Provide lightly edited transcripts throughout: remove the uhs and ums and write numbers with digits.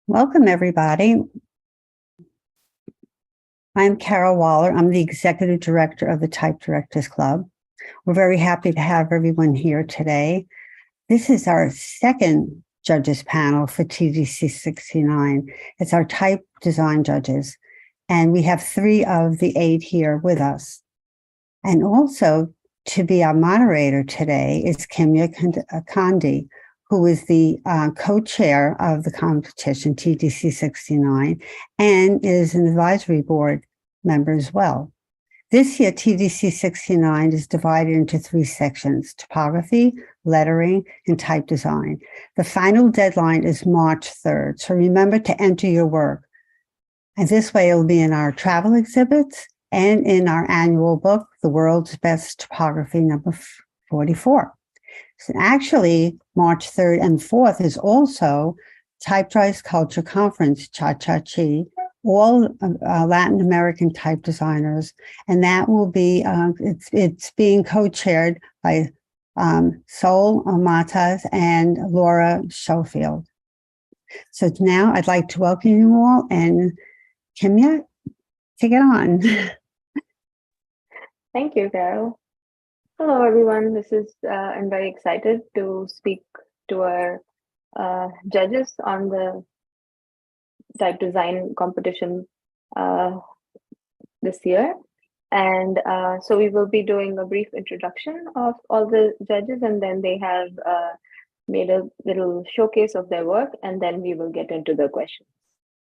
Welcome, everybody. I'm Carol Waller. I'm the Executive Director of the Type Directors Club. We're very happy to have everyone here today. This is our second judges panel for TDC69. It's our type design judges, and we have 3 of the 8 here with us. And also to be our moderator today is Kimya Gandhi, who is the co-chair of the competition, TDC69, and is an advisory board member as well. This year, TDC69 is divided into 3 sections: typography, lettering, and type design. The final deadline is March 3rd, so remember to enter your work. And this way it'll be in our travel exhibits and in our annual book, The World's Best Typography, number 44. So actually, March 3rd and 4th is also Typewriters Culture Conference, Cha-Cha-Chi, all Latin American type designers. And that will be, it's being co-chaired by Sol Matas and Laura Schofield. So now I'd like to welcome you all, and Kimya, take it on. Thank you, Carol. Hello, everyone. I'm very excited to speak to our judges on the type design competition this year. And so we will be doing a brief introduction of all the judges, and then they have made a little showcase of their work, and then we will get into the questions.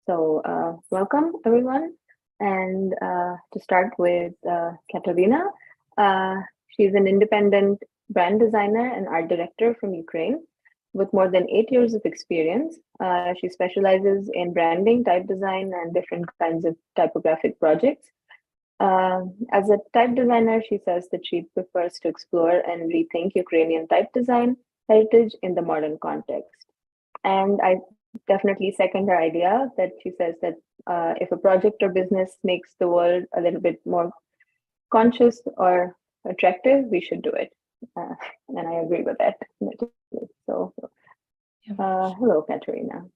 So welcome, everyone. And to start with Kateryna. She's an independent brand designer and art director from Ukraine with more than 8 years of experience. She specializes in branding, type design, and different kinds of typographic projects. As a type designer, she says that she prefers to explore and rethink Ukrainian type design heritage in the modern context. And I definitely second her idea that she says that if a project or business makes the world a little bit more conscious or attractive, we should do it. And I agree with that. So, hello, Kateryna.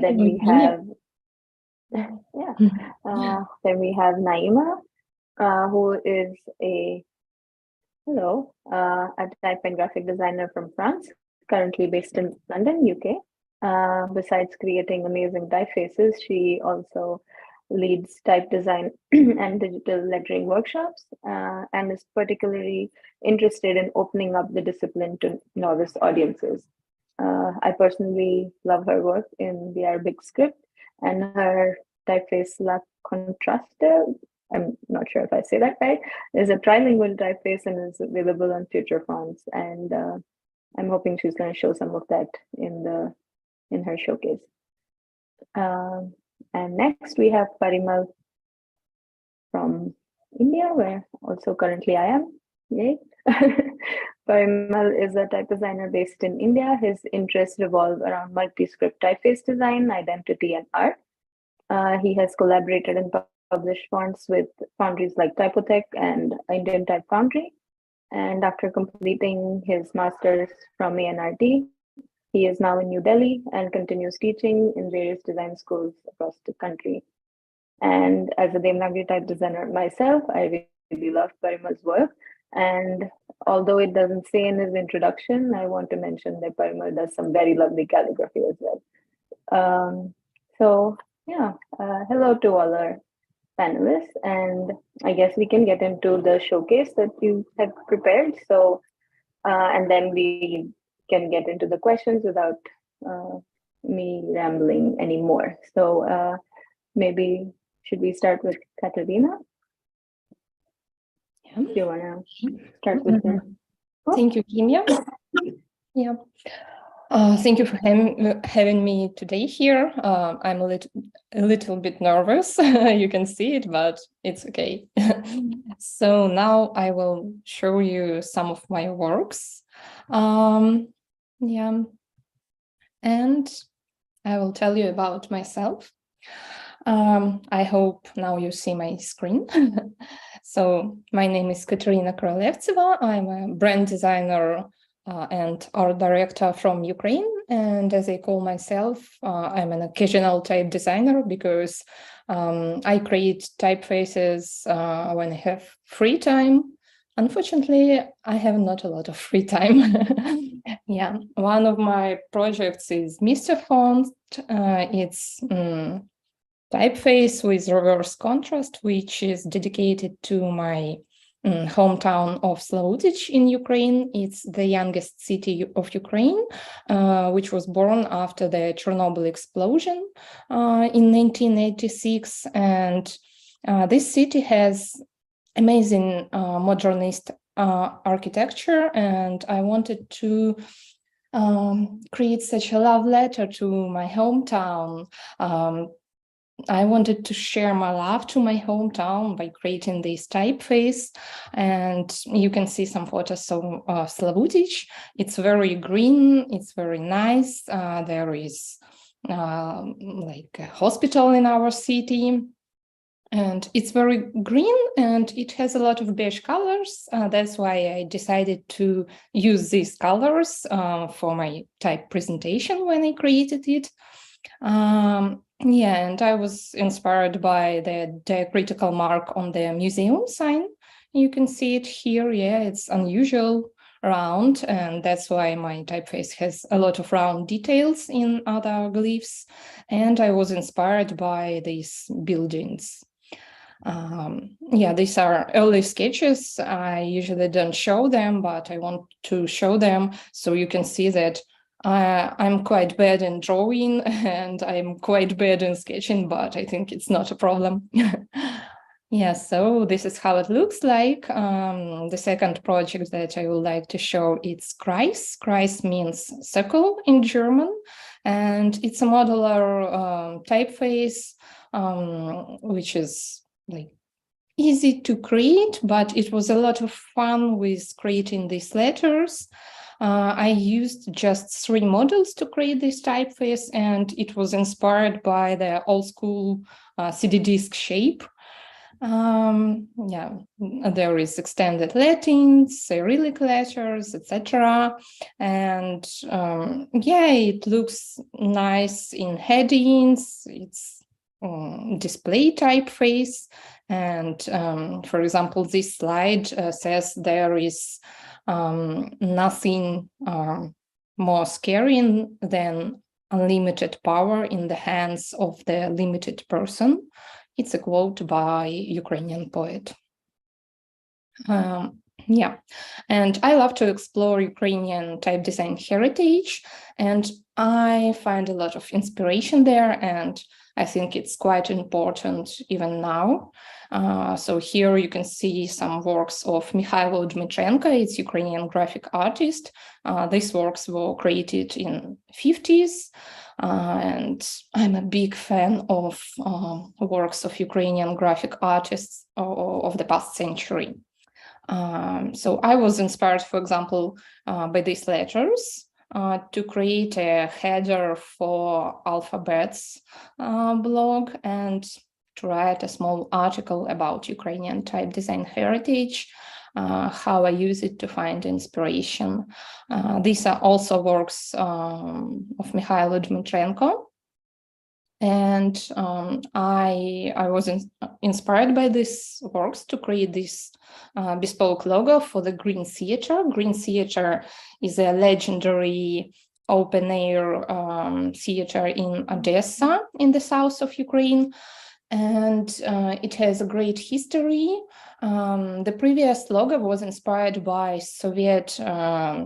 Then we have, then we have Naïma, who is a type and graphic designer from France, currently based in London, UK. Besides creating amazing typefaces, she also leads type design and digital lettering workshops, and is particularly interested in opening up the discipline to novice audiences. I personally love her work in the Arabic script, and her typeface La Contraste, I'm not sure if I say that right, is a trilingual typeface and is available on future fonts. And I'm hoping she's going to show some of that in her showcase. And next we have Parimal from India, where also currently I am. Yay! Parimal is a type designer based in India. His interests revolve around multi-script typeface design, identity, and art. He has collaborated and published fonts with foundries like Typotech and Indian Type Foundry. And after completing his master's from ANRT, he is now in New Delhi and continues teaching in various design schools across the country. And as a Devanagari type designer myself, I really love Parimal's work. And although it doesn't say in his introduction, I want to mention that Parimal does some very lovely calligraphy as well. Hello to all our panelists. And I guess we can get into the showcase that you have prepared. So, and then we can get into the questions without me rambling anymore. So maybe should we start with Kateryna? Yeah. Do you want to start with her? Thank you, Kimya. Yeah. Thank you for having me today here. I'm a little bit nervous. You can see it, but it's okay. So now I will show you some of my works. And I will tell you about myself. I hope now you see my screen. So my name is Kateryna Korolevtseva. I'm a brand designer and art director from Ukraine. And as I call myself, I'm an occasional type designer because I create typefaces when I have free time. Unfortunately, I have not a lot of free time. Yeah, one of my projects is Mr. Font. It's typeface with reverse contrast, which is dedicated to my hometown of Slavoutich in Ukraine. It's the youngest city of Ukraine, which was born after the Chernobyl explosion in 1986. And this city has amazing modernist architecture, and I wanted to create such a love letter to my hometown. I wanted to share my love to my hometown by creating this typeface, and you can see some photos of Slavoutich. It's very green, it's very nice. There is like a hospital in our city, and it's very green, and it has a lot of beige colors. That's why I decided to use these colors for my type presentation when I created it. Yeah, and I was inspired by the diacritical mark on the museum sign. You can see it here. Yeah, it's unusual, round, and that's why my typeface has a lot of round details in other glyphs. And I was inspired by these buildings. Yeah, these are early sketches. I usually don't show them, but I want to show them so you can see that I'm quite bad in drawing and I'm quite bad in sketching, but I think it's not a problem. Yeah, so this is how it looks like. The second project that I would like to show is Kreis. Kreis means circle in German, and it's a modular typeface, which is like easy to create, but it was a lot of fun with creating these letters. I used just 3 models to create this typeface, and it was inspired by the old school CD disc shape. Yeah, there is extended Latin, Cyrillic letters, etc. And yeah, it looks nice in headings. It's display typeface. And for example, this slide says there is nothing more scary than unlimited power in the hands of the limited person. It's a quote by Ukrainian poet. Yeah, and I love to explore Ukrainian type design heritage, and I find a lot of inspiration there, and I think it's quite important even now. So here you can see some works of Mikhailo Dmitrenko. It's Ukrainian graphic artist. These works were created in 50s. And I'm a big fan of works of Ukrainian graphic artists of the past century. So I was inspired, for example, by these letters to create a header for Alphabet's blog and to write a small article about Ukrainian type design heritage, how I use it to find inspiration. These are also works of Mikhailo Dmitrenko. And I was inspired by these works to create this bespoke logo for the Green Theater. Green Theater is a legendary open-air theater in Odessa in the south of Ukraine. And it has a great history. The previous logo was inspired by Soviet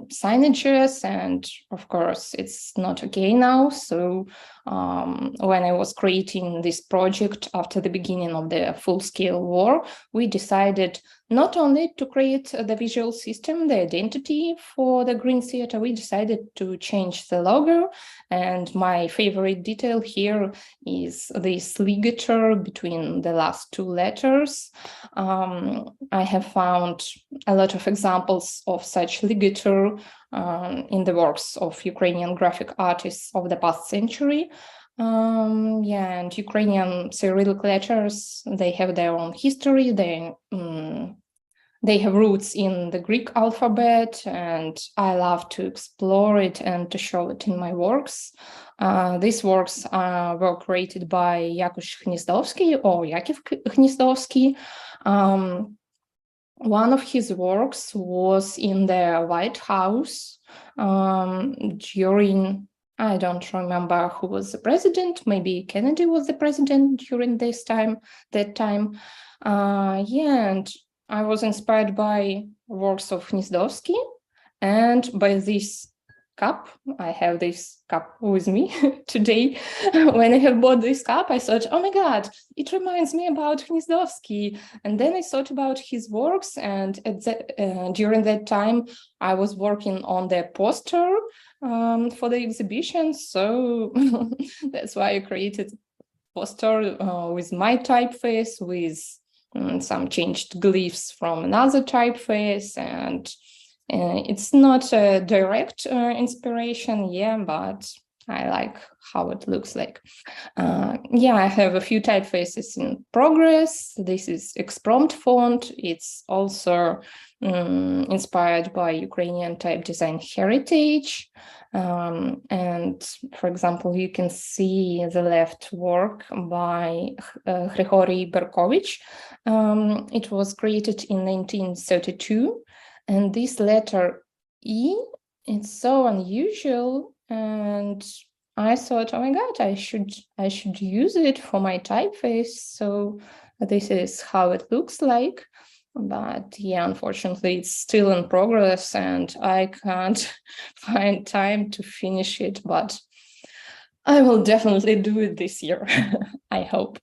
signages, and of course, it's not okay now. So when I was creating this project after the beginning of the full-scale war, we decided not only to create the visual system, the identity for the Green Theater, we decided to change the logo. And my favorite detail here is this ligature between the last 2 letters. I have found a lot of examples of such ligature in the works of Ukrainian graphic artists of the past century. Yeah, and Ukrainian Cyrillic letters, they have their own history. they have roots in the Greek alphabet, and I love to explore it and to show it in my works. These works were created by Yakush Hnizdowski or Yakov Hnizdowski. One of his works was in the White House during, I don't remember who was the president, maybe Kennedy was the president during that time. And I was inspired by works of Hnizdowski and by this cup. I have this cup with me today. When I have bought this cup, I thought, oh my God, it reminds me about Hnizdowski. And then I thought about his works, and during that time, I was working on the poster for the exhibition. So that's why I created a poster with my typeface, with some changed glyphs from another typeface, and it's not a direct inspiration, but I like how it looks like. I have a few typefaces in progress. This is Exprompt font. It's also inspired by Ukrainian type design heritage. And for example, you can see the left work by Grigory Berkovich. It was created in 1932. And this letter E, it's so unusual, and I thought, oh my God, I should use it for my typeface. So this is how it looks like. But unfortunately, it's still in progress, and I can't find time to finish it. But I will definitely do it this year, I hope.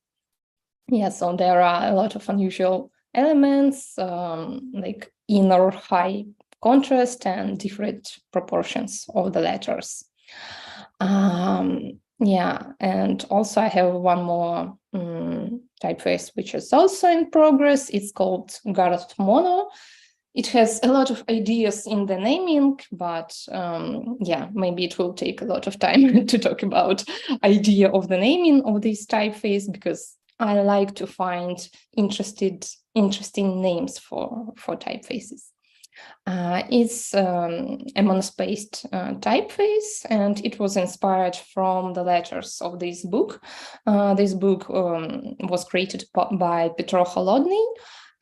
So there are a lot of unusual elements, like inner high contrast and different proportions of the letters. And also I have one more typeface, which is also in progress. It's called Garth Mono. It has a lot of ideas in the naming, but maybe it will take a lot of time to talk about idea of the naming of this typeface, because I like to find interesting names for typefaces. It's a monospaced typeface, and it was inspired from the letters of this book. This book was created by Petro Holodny,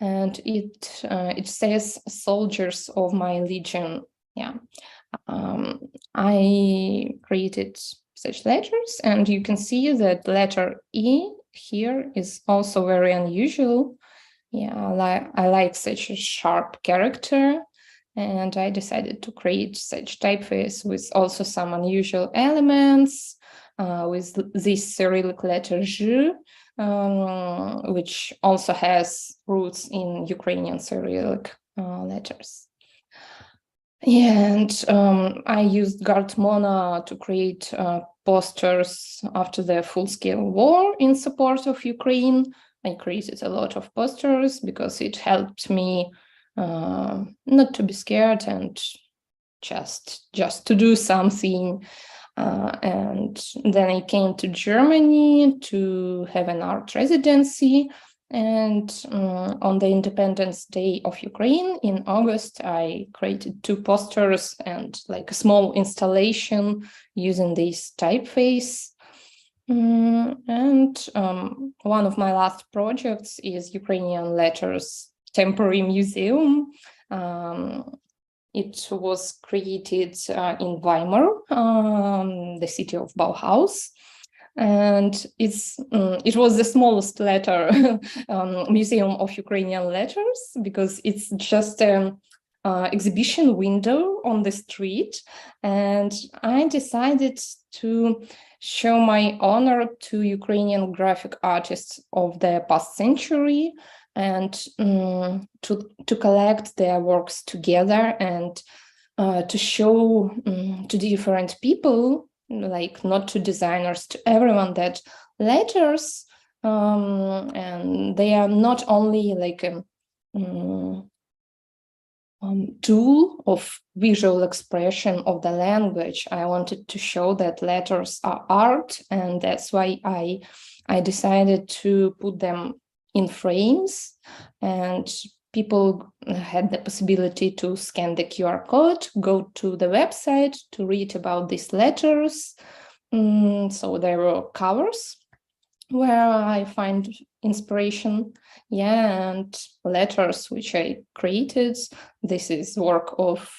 and it says "Soldiers of my Legion." I created such letters, and you can see that letter E here is also very unusual. I like such a sharp character, and I decided to create such typeface with also some unusual elements, with this Cyrillic letter Z, which also has roots in Ukrainian Cyrillic letters. And I used Garth Mono to create posters after the full-scale war in support of Ukraine. I created a lot of posters because it helped me not to be scared and just to do something. And then I came to Germany to have an art residency. And on the Independence Day of Ukraine in August, I created 2 posters and like a small installation using this typeface. And one of my last projects is Ukrainian Letters Temporary Museum. It was created in Weimar, the city of Bauhaus. And it was the smallest letter museum of Ukrainian letters, because it's just an exhibition window on the street. And I decided to show my honor to Ukrainian graphic artists of the past century, and to collect their works together, and to show to different people, like not to designers, to everyone, that letters, and they are not only like a tool of visual expression of the language. I wanted to show that letters are art, and that's why I decided to put them in frames and people had the possibility to scan the QR code, go to the website to read about these letters. So there were covers where I find inspiration, and letters which I created. This is work of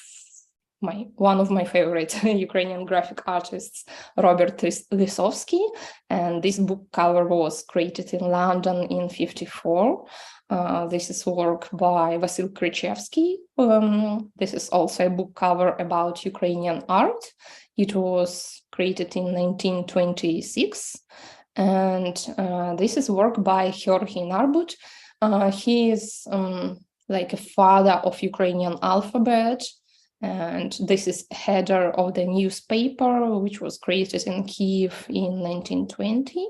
one of my favorite Ukrainian graphic artists, Robert Lisovsky, and this book cover was created in London in '54. This is work by Vasil Krychevsky. This is also a book cover about Ukrainian art. It was created in 1926. And this is work by Georgy Narbut. He is like a father of Ukrainian alphabet. And this is header of the newspaper, which was created in Kiev in 1920.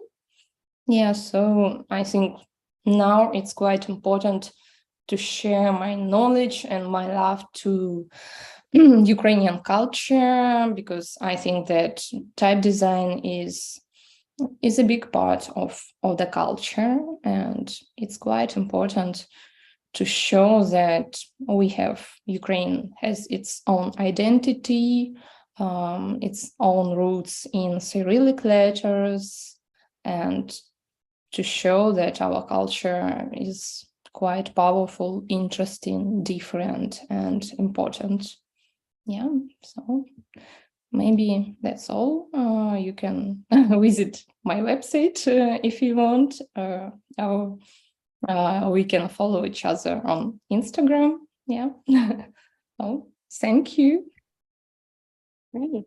Yeah, so I think now it's quite important to share my knowledge and my love to Ukrainian culture, because I think that type design is a big part of the culture, and it's quite important to show that Ukraine has its own identity, its own roots in Cyrillic letters, and to show that our culture is quite powerful, interesting, different, and important. Yeah, so maybe that's all. You can visit my website if you want, or we can follow each other on Instagram. Yeah. Oh, thank you. Great.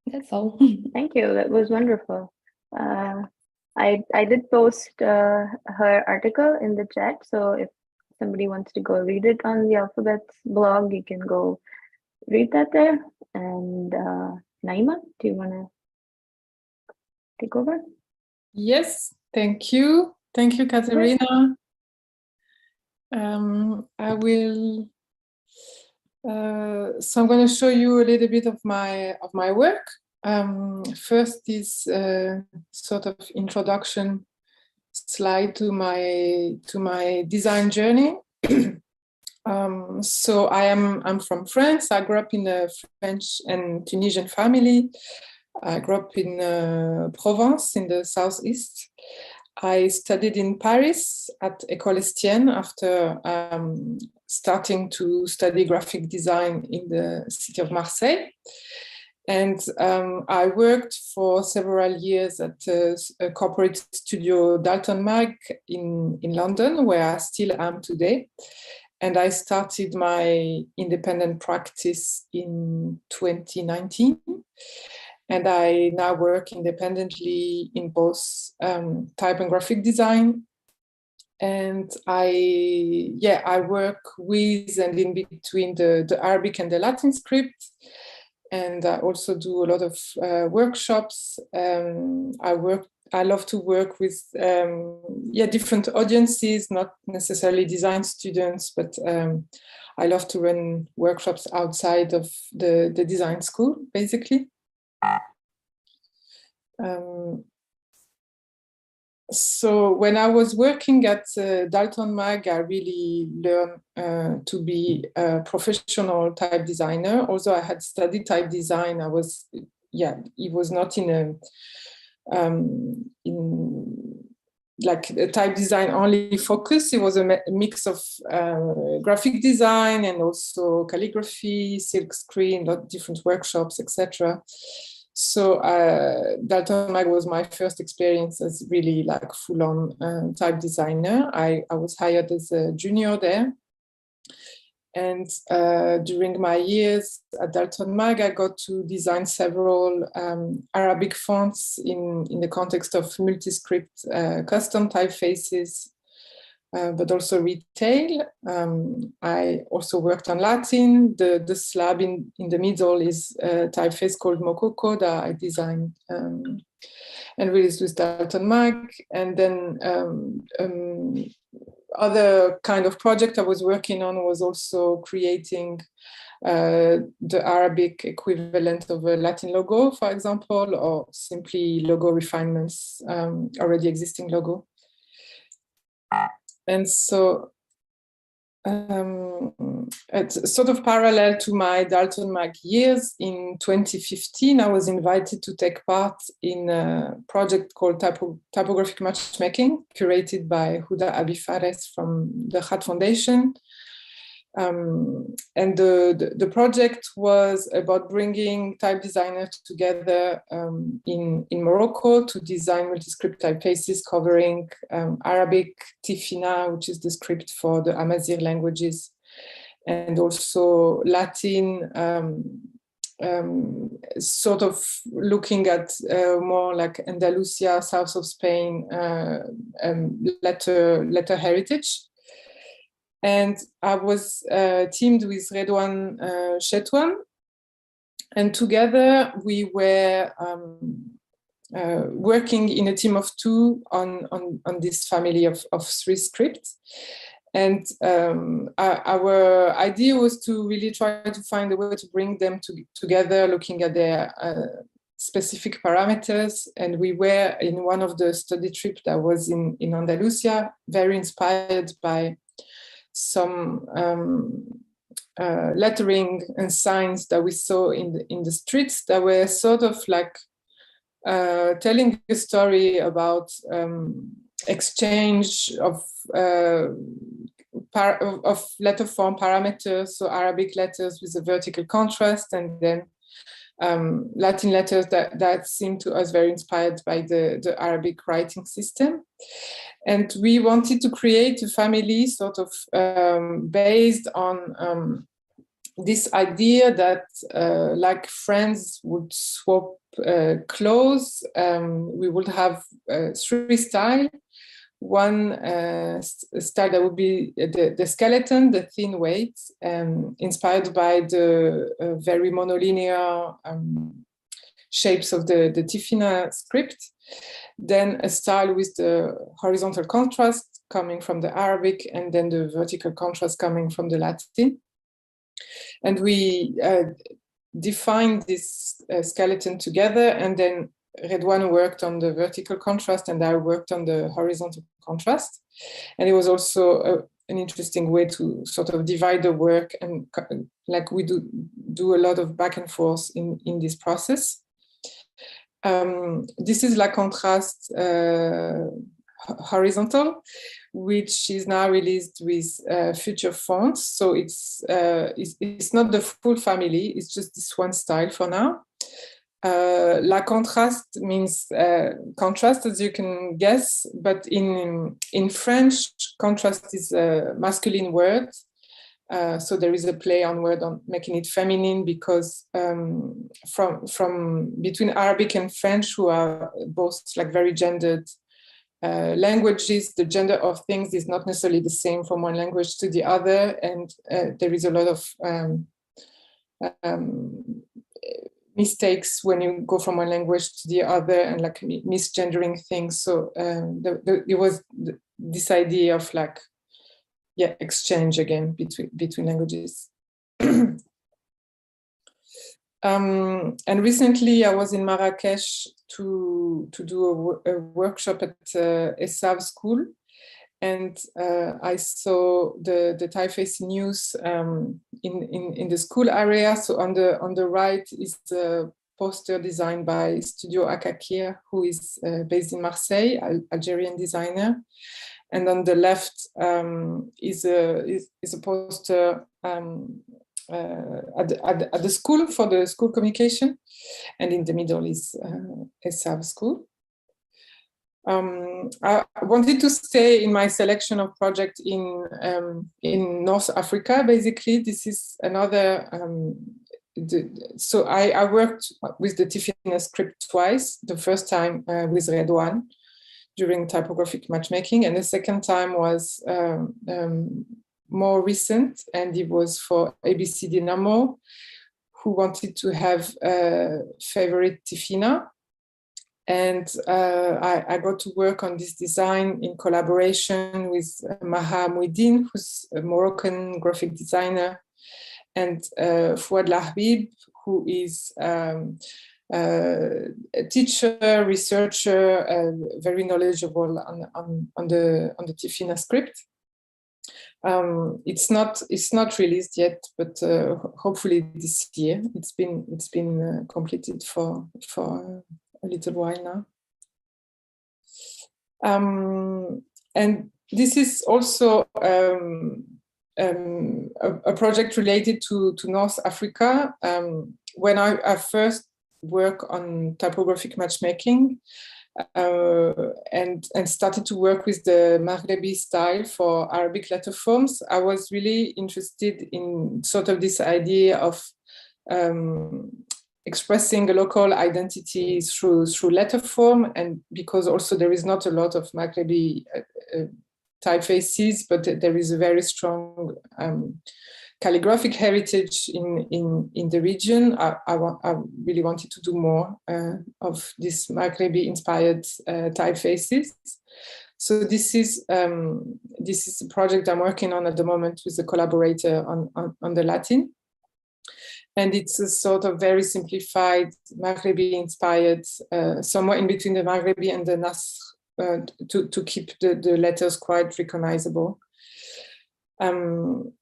That's all. Thank you. That was wonderful. I did post her article in the chat, so if somebody wants to go read it on the Alphabets blog, you can go read that there. And Naïma, do you want to take over? Yes, thank you. Thank you, Kateryna. I will. So I'm going to show you a little bit of my work. First is sort of introduction slide to my design journey. So I'm from France. I grew up in a French and Tunisian family. I grew up in Provence in the southeast. I studied in Paris at École Estienne after starting to study graphic design in the city of Marseille. And I worked for several years at a corporate studio, Dalton Mag, in London, where I still am today. And I started my independent practice in 2019. And I now work independently in both type and graphic design. And I work with and in between the Arabic and the Latin script. And I also do a lot of workshops. I love to work with different audiences, not necessarily design students, but I love to run workshops outside of the design school, basically. So when I was working at Dalton Mag, I really learned to be a professional type designer. Although I had studied type design, it was not in like a type design only focus. It was a mix of graphic design and also calligraphy, silk screen, lot of different workshops, etc. So Dalton Mag was my first experience as really like full-on type designer. I was hired as a junior there. And during my years at Dalton Mag, I got to design several Arabic fonts in the context of multi-script custom typefaces, but also retail. I also worked on Latin. The slab in the middle is a typeface called Mococo that I designed and released with Dalton Mag. And then other kind of project I was working on was also creating the Arabic equivalent of a Latin logo, for example, or simply logo refinements, already existing logo. And so it's sort of parallel to my Dalton Mag years. In 2015, I was invited to take part in a project called Typographic Matchmaking, curated by Huda Abifares from the Khat Foundation. And the project was about bringing type designers together in Morocco to design multi-script typefaces covering Arabic, Tifina, which is the script for the Amazigh languages, and also Latin, sort of looking at more like Andalusia, south of Spain, letter heritage. And I was teamed with Redouane Chetouan, and together we were working in a team of two on this family of three scripts. And our idea was to really try to find a way to bring them together, looking at their specific parameters. And we were in one of the study trips that was in Andalusia, very inspired by some lettering and signs that we saw in the streets that were sort of like telling a story about exchange of letter form parameters, so Arabic letters with a vertical contrast, and then Latin letters that seemed to us very inspired by the Arabic writing system. And we wanted to create a family sort of based on this idea that like friends would swap clothes, we would have three styles. One style that would be the skeleton, the thin weight, inspired by the very monolinear shapes of the Tifina script. Then a style with the horizontal contrast coming from the Arabic, and then the vertical contrast coming from the Latin. And we defined this skeleton together, and then Redouane worked on the vertical contrast and I worked on the horizontal contrast. And it was also an interesting way to sort of divide the work, and like we do a lot of back and forth in this process. This is La Contrast horizontal, which is now released with future fonts. So it's not the full family, it's just this one style for now. La Contrast means contrast, as you can guess, but in French, contrast is a masculine word. So there is a play on word on making it feminine, because from between Arabic and French, who are both like very gendered languages, the gender of things is not necessarily the same from one language to the other, and there is a lot of mistakes when you go from one language to the other, and like misgendering things. So it was this idea of like, yeah, exchange again between languages. And recently I was in Marrakesh to do a workshop at ESAV school, and I saw the typeface news in the school area. So on the right is the poster designed by Studio Akakir, who is based in Marseille, Algerian designer. And on the left is a poster at the school for the school communication, and in the middle is ESAV school. I wanted to stay in my selection of projects in North Africa. Basically, this is another. So I worked with the Tifina script twice. The first time with Redouane during typographic matchmaking, and the second time was more recent, and it was for ABC Dynamo, who wanted to have a favorite Tifina. And I got to work on this design in collaboration with Maha Mouidine, who's a Moroccan graphic designer, and Fouad Lahbib, who is a teacher, researcher, very knowledgeable on the Tifina script. It's not released yet, but hopefully this year. It's been completed for a little while now. And this is also a project related to North Africa. When I first work on typographic matchmaking and started to work with the Maghrebi style for Arabic letter forms, I was really interested in sort of this idea of expressing a local identity through letter form, and because also there is not a lot of Maghrebi typefaces, but there is a very strong calligraphic heritage in the region. I really wanted to do more of these Maghrebi inspired typefaces. So this is a project I'm working on at the moment with a collaborator on the Latin. And it's a sort of very simplified Maghrebi inspired, somewhere in between the Maghrebi and the Nasr, to keep the letters quite recognizable. The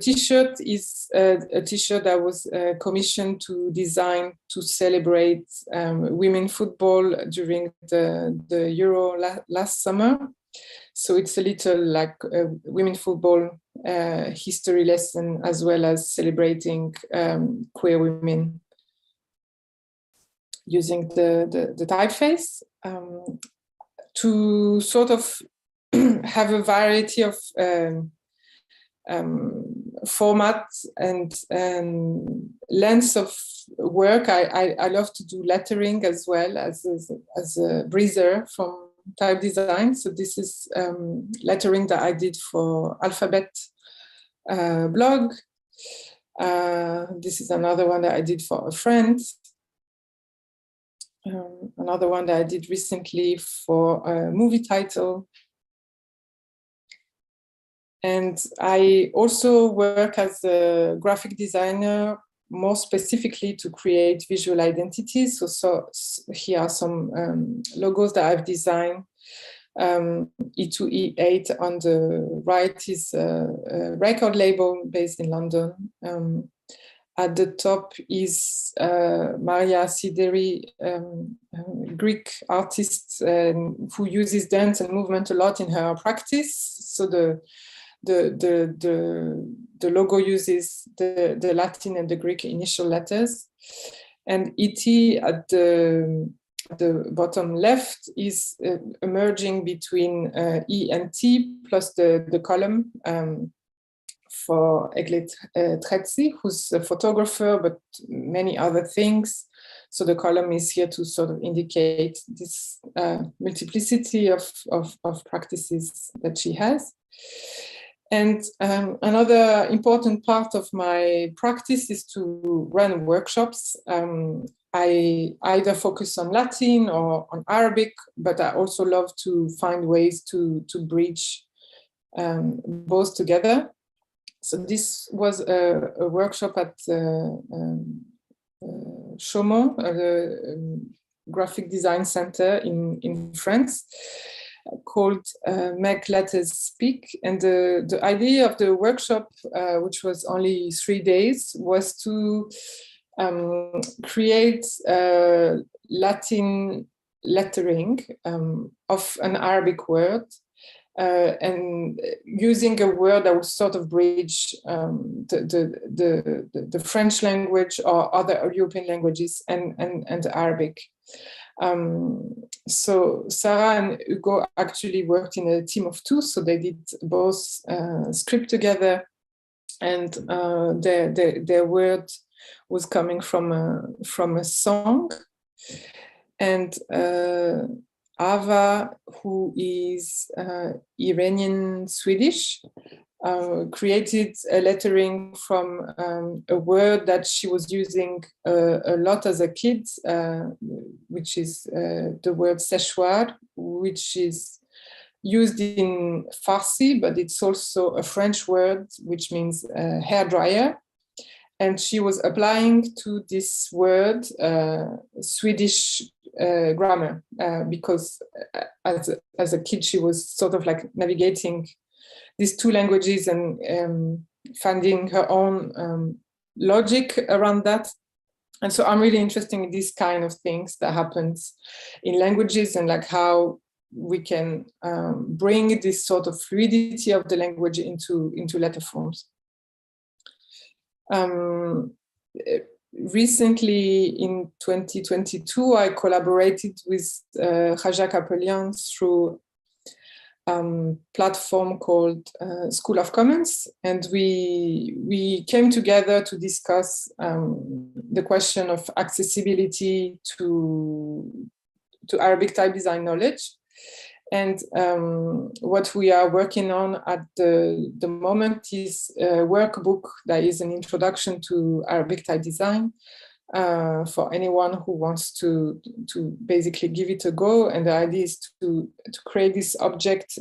T-shirt is a T-shirt that was commissioned to design to celebrate women football during the Euro last summer. So it's a little like a women football history lesson, as well as celebrating queer women using the typeface to sort of have a variety of format and lengths of work. I love to do lettering as well as a breather from Type Design. So this is lettering that I did for Alphabet blog. This is another one that I did for a friend. Another one that I did recently for a movie title. And I also work as a graphic designer, more specifically to create visual identities. So here are some logos that I've designed. E2E8 on the right is a record label based in London. At the top is Maria Sideri, Greek artist who uses dance and movement a lot in her practice. So the logo uses the Latin and the Greek initial letters. And ET at the bottom left is emerging between E and T plus the column for Egle Trezzi, who's a photographer, but many other things. So the column is here to sort of indicate this multiplicity of practices that she has. And another important part of my practice is to run workshops. I either focus on Latin or on Arabic, but I also love to find ways to bridge both together. So this was a workshop at Chaumont, the graphic design center in France, called Make Letters Speak. And the idea of the workshop, which was only 3 days, was to create Latin lettering of an Arabic word, and using a word that would sort of bridge the French language or other European languages and Arabic. So Sarah and Hugo actually worked in a team of 2, so they did both script together, and their word was coming from a song. And Ava, who is Iranian Swedish, created a lettering from a word that she was using a lot as a kid, which is the word séchoir, which is used in Farsi, but it's also a French word which means hair dryer. And she was applying to this word Swedish grammar because as a kid she was sort of like navigating these two languages and finding her own logic around that. And so I'm really interested in these kind of things that happens in languages and like how we can bring this sort of fluidity of the language into letter forms. Recently in 2022, I collaborated with Raja Kapelian through platform called School of Commons, and we came together to discuss the question of accessibility to Arabic type design knowledge. And what we are working on at the moment is a workbook that is an introduction to Arabic type design for anyone who wants to basically give it a go. And the idea is to create this object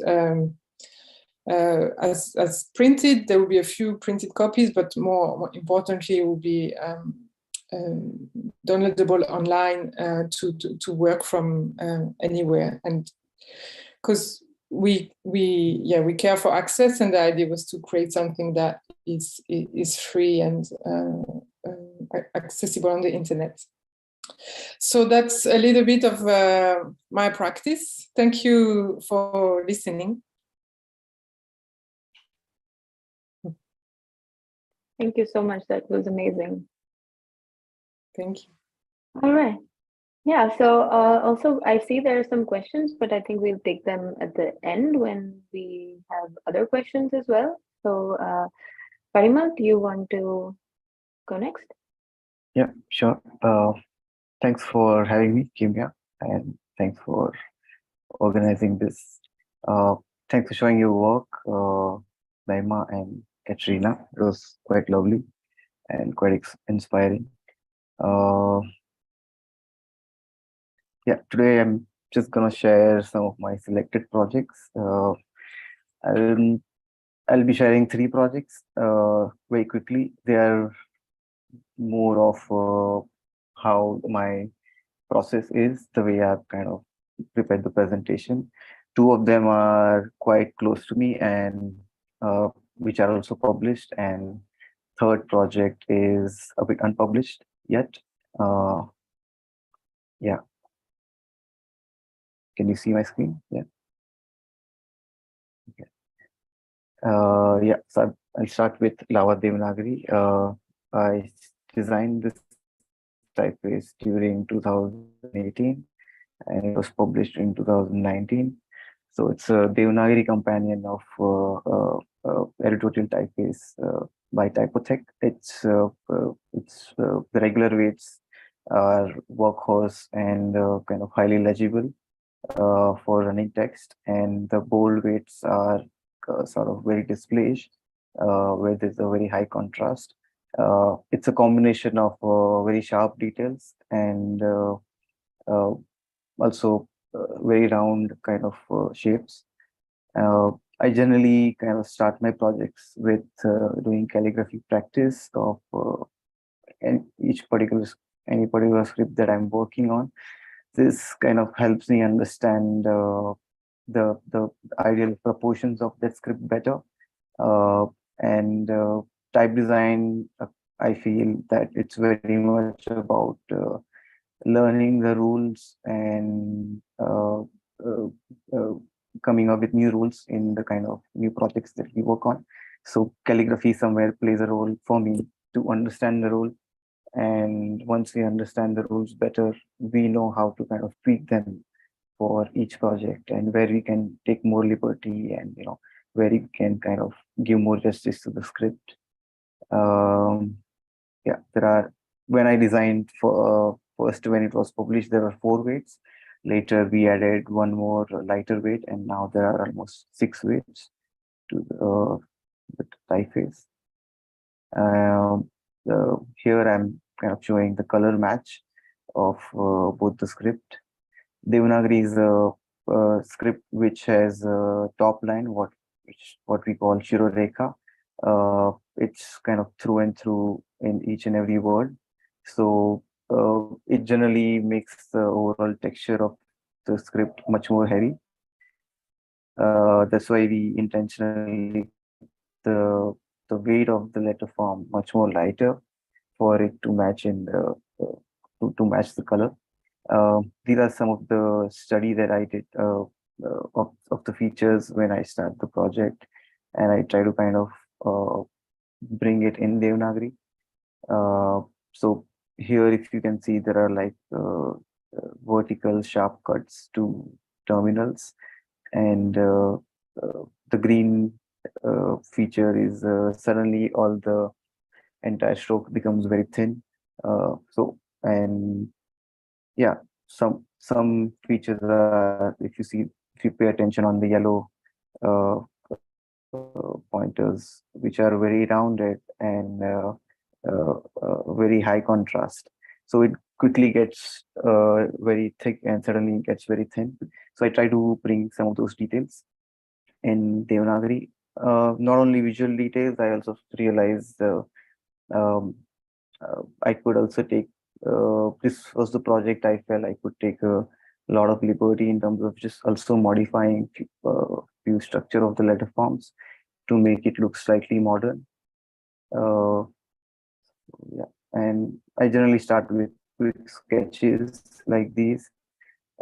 as printed. There will be a few printed copies, but more importantly, it will be downloadable online to work from anywhere. And because we care for access, and the idea was to create something that is free and accessible on the internet. So that's a little bit of my practice. Thank you for listening. Thank you so much. That was amazing. Thank you. All right. Yeah, so also I see there are some questions, but I think we'll take them at the end when we have other questions as well. So Parimal, do you want to go next? Yeah, sure. Thanks for having me, Kimya, and thanks for organizing this. Thanks for showing your work, Naïma and Kateryna. It was quite lovely and quite inspiring. Yeah, today I'm just gonna share some of my selected projects. I'll be sharing 3 projects very quickly. They are more of how my process is, the way I've kind of prepared the presentation. 2 of them are quite close to me and which are also published, and 3rd project is a bit unpublished yet. Yeah. Can you see my screen? Yeah. Okay. Yeah, so I'll start with Lava Devanagari. I designed this typeface during 2018 and it was published in 2019. So it's a Devanagari companion of editorial typeface by Typotech. It's the regular weights are workhorse and kind of highly legible for running text, and the bold weights are sort of very displays where there's a very high contrast. It's a combination of very sharp details and also very round kind of shapes. I generally kind of start my projects with doing calligraphy practice of any particular script that I'm working on. This kind of helps me understand the ideal proportions of that script better. And type design, I feel that it's very much about learning the rules and coming up with new rules in the kind of new projects that we work on. So calligraphy somewhere plays a role for me to understand the rule. And once we understand the rules better, we know how to kind of tweak them for each project and where we can take more liberty and, you know, where we can kind of give more justice to the script. Yeah, when I designed for first, when it was published, there were 4 weights. Later, we added 1 more lighter weight, and now there are almost 6 weights to the typeface. Here I'm kind of showing the color match of both the script. Devanagari is a script which has a top line, what we call Shirorekha. It's kind of through and through in each and every word. So it generally makes the overall texture of the script much more heavy. That's why we intentionally the weight of the letter form much more lighter for it to match in the to match the color. These are some of the study that I did of the features when I start the project, and I try to kind of bring it in Devanagari. So here, if you can see, there are like vertical sharp cuts to terminals, and the green feature is suddenly all the entire stroke becomes very thin. And yeah, some features are, if you pay attention on the yellow uh, pointers, which are very rounded and very high contrast. So it quickly gets very thick and suddenly gets very thin. So I try to bring some of those details in Devanagari. Not only visual details, I also realized um, I could also take, this was the project I felt I could take a lot of liberty in terms of just also modifying few structure of the letter forms to make it look slightly modern. Yeah, and I generally start with quick sketches like these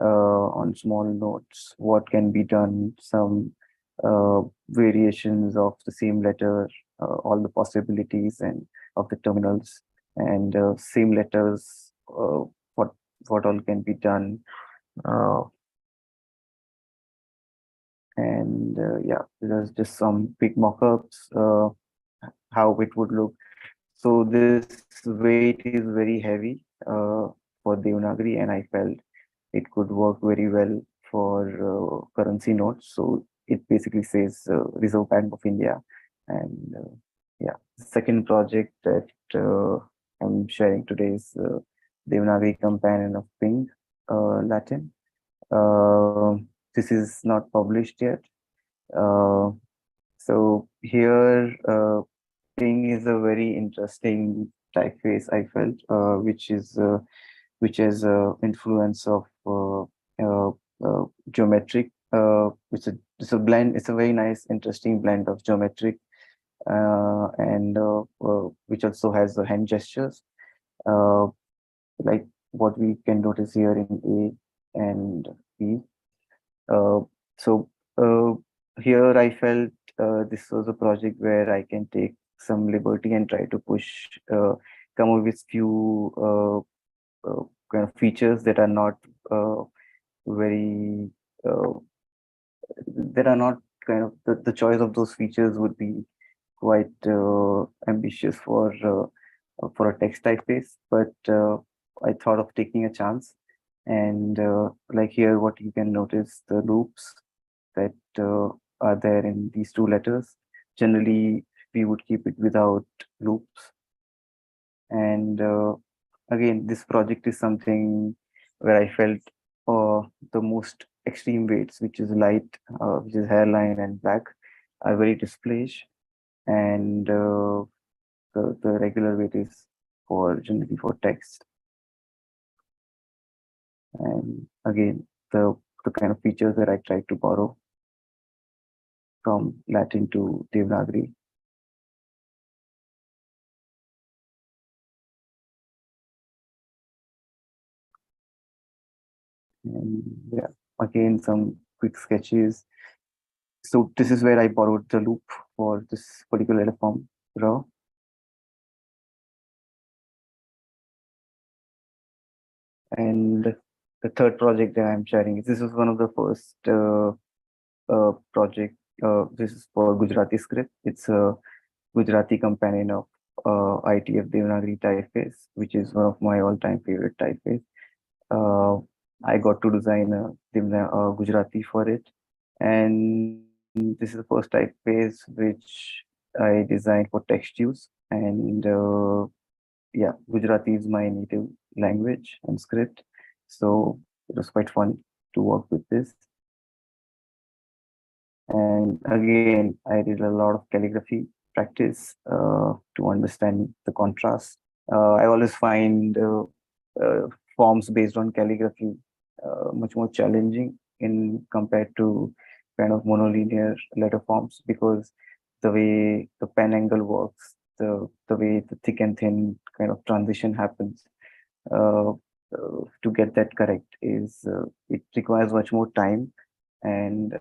on small notes. What can be done? Some variations of the same letter, all the possibilities and of the terminals, and same letters. What all can be done? Uh, and yeah, there's just some big mock-ups, how it would look. So this weight is very heavy for Devanagari, and I felt it could work very well for currency notes. So it basically says Reserve Bank of India. And yeah, the second project that I'm sharing today is Devanagari Companion of Ping Latin. This is not published yet. So here, Ping is a very interesting typeface, I felt, which has influence of geometric. It's a blend. It's a very nice, interesting blend of geometric and which also has the hand gestures, uh, like what we can notice here in A and B. So here I felt this was a project where I can take some liberty and try to come up with few kind of features that are not very, that are not kind of, the choice of those features would be quite ambitious for a text typeface, but I thought of taking a chance. And like here, what you can notice, the loops that are there in these two letters. Generally, we would keep it without loops. And again, this project is something where I felt the most extreme weights, which is light, which is hairline and black, are very displaced. And the regular weight is generally for text. And again, the kind of features that I tried to borrow from Latin to Devanagari. And yeah, again, some quick sketches. So this is where I borrowed the loop for this particular letter form, raw. And the third project that I'm sharing, this was one of the first project. This is for Gujarati script. It's a Gujarati companion of ITF Devanagari typeface, which is one of my all-time favorite typeface. I got to design a Gujarati for it, and this is the first typeface which I designed for text use. And yeah, Gujarati is my native language and script, so it was quite fun to work with this. And again, I did a lot of calligraphy practice to understand the contrast. I always find forms based on calligraphy much more challenging in compared to kind of monolinear letter forms, because the way the pen angle works, the way the thick and thin kind of transition happens, to get that correct is it requires much more time and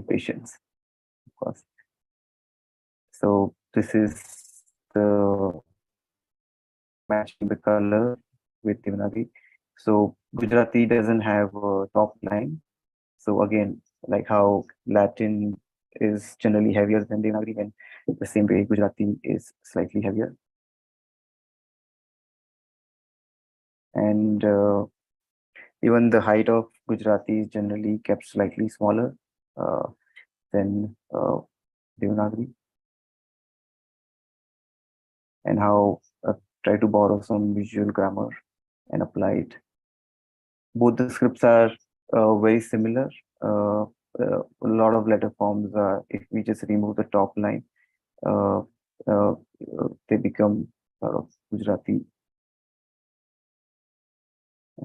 patience, of course. So this is the matching the color with Devanagari. So Gujarati doesn't have a top line. So again, like how Latin is generally heavier than Devanagari, and the same way Gujarati is slightly heavier. And even the height of Gujarati is generally kept slightly smaller than Devanagari. And how try to borrow some visual grammar and apply it. Both the scripts are very similar. A lot of letter forms are, if we just remove the top line, they become sort of Gujarati.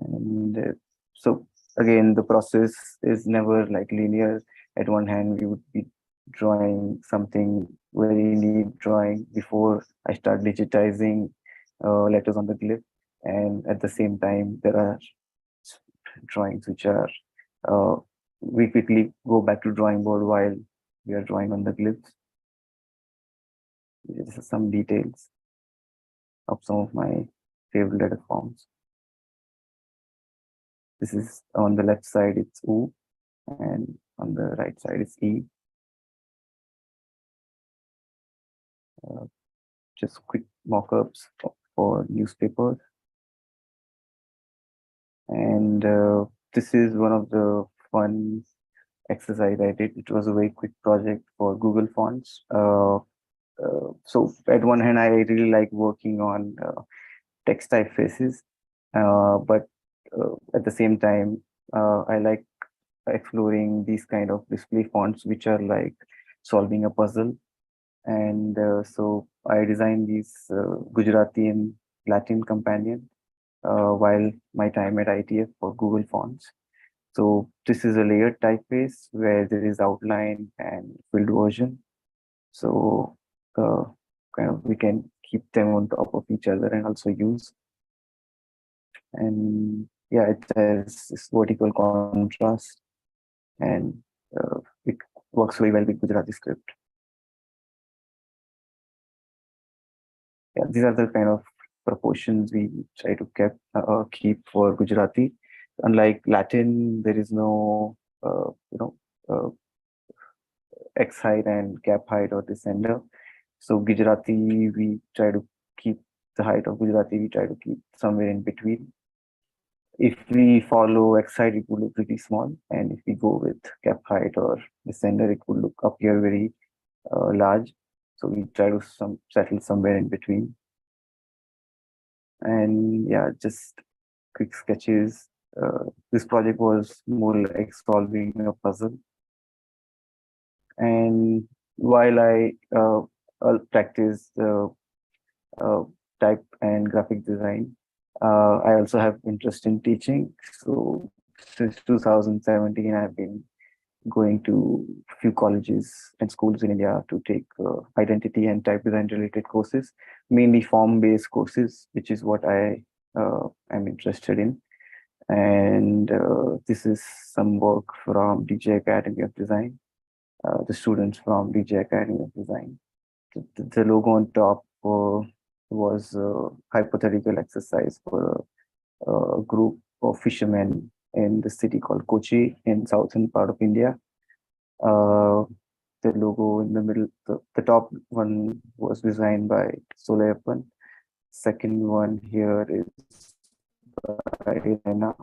And so again, the process is never like linear. At one hand, we would be drawing something very neat drawing before I start digitizing letters on the glyph, and at the same time there are drawings which are we quickly go back to drawing board while we are drawing on the glyphs. This is some details of some of my favorite letter forms. This is on the left side, it's U, and on the right side, it's E. Just quick mock-ups for newspapers. And this is one of the fun exercise I did. It was a very quick project for Google Fonts. So at one hand, I really like working on text typefaces, but at the same time, I like exploring these kind of display fonts, which are like solving a puzzle. And so I designed these Gujarati and Latin companion while my time at ITF for Google Fonts. So this is a layered typeface where there is outline and filled version. So kind of we can keep them on top of each other and also use. And yeah, it has this vertical contrast, and it works very well with Gujarati script. Yeah, these are the kind of proportions we try to keep for Gujarati. Unlike Latin, there is no X height and cap height or descender. So Gujarati, we try to keep the height of Gujarati, we try to keep somewhere in between. If we follow X height, it will look pretty small. And if we go with cap height or descender, it will appear very large. So we try to settle somewhere in between. And yeah, just quick sketches. This project was more like solving a puzzle. And while I practice type and graphic design, I also have interest in teaching. So since 2017, I've been going to a few colleges and schools in India to take identity and type design related courses, mainly form-based courses, which is what I am interested in. And this is some work from DJ Academy of Design, the students from DJ Academy of Design. The logo on top was a hypothetical exercise for a group of fishermen in the city called Kochi in southern part of India. The logo in the middle, the top one was designed by Solayappan. Second one here is by Naina,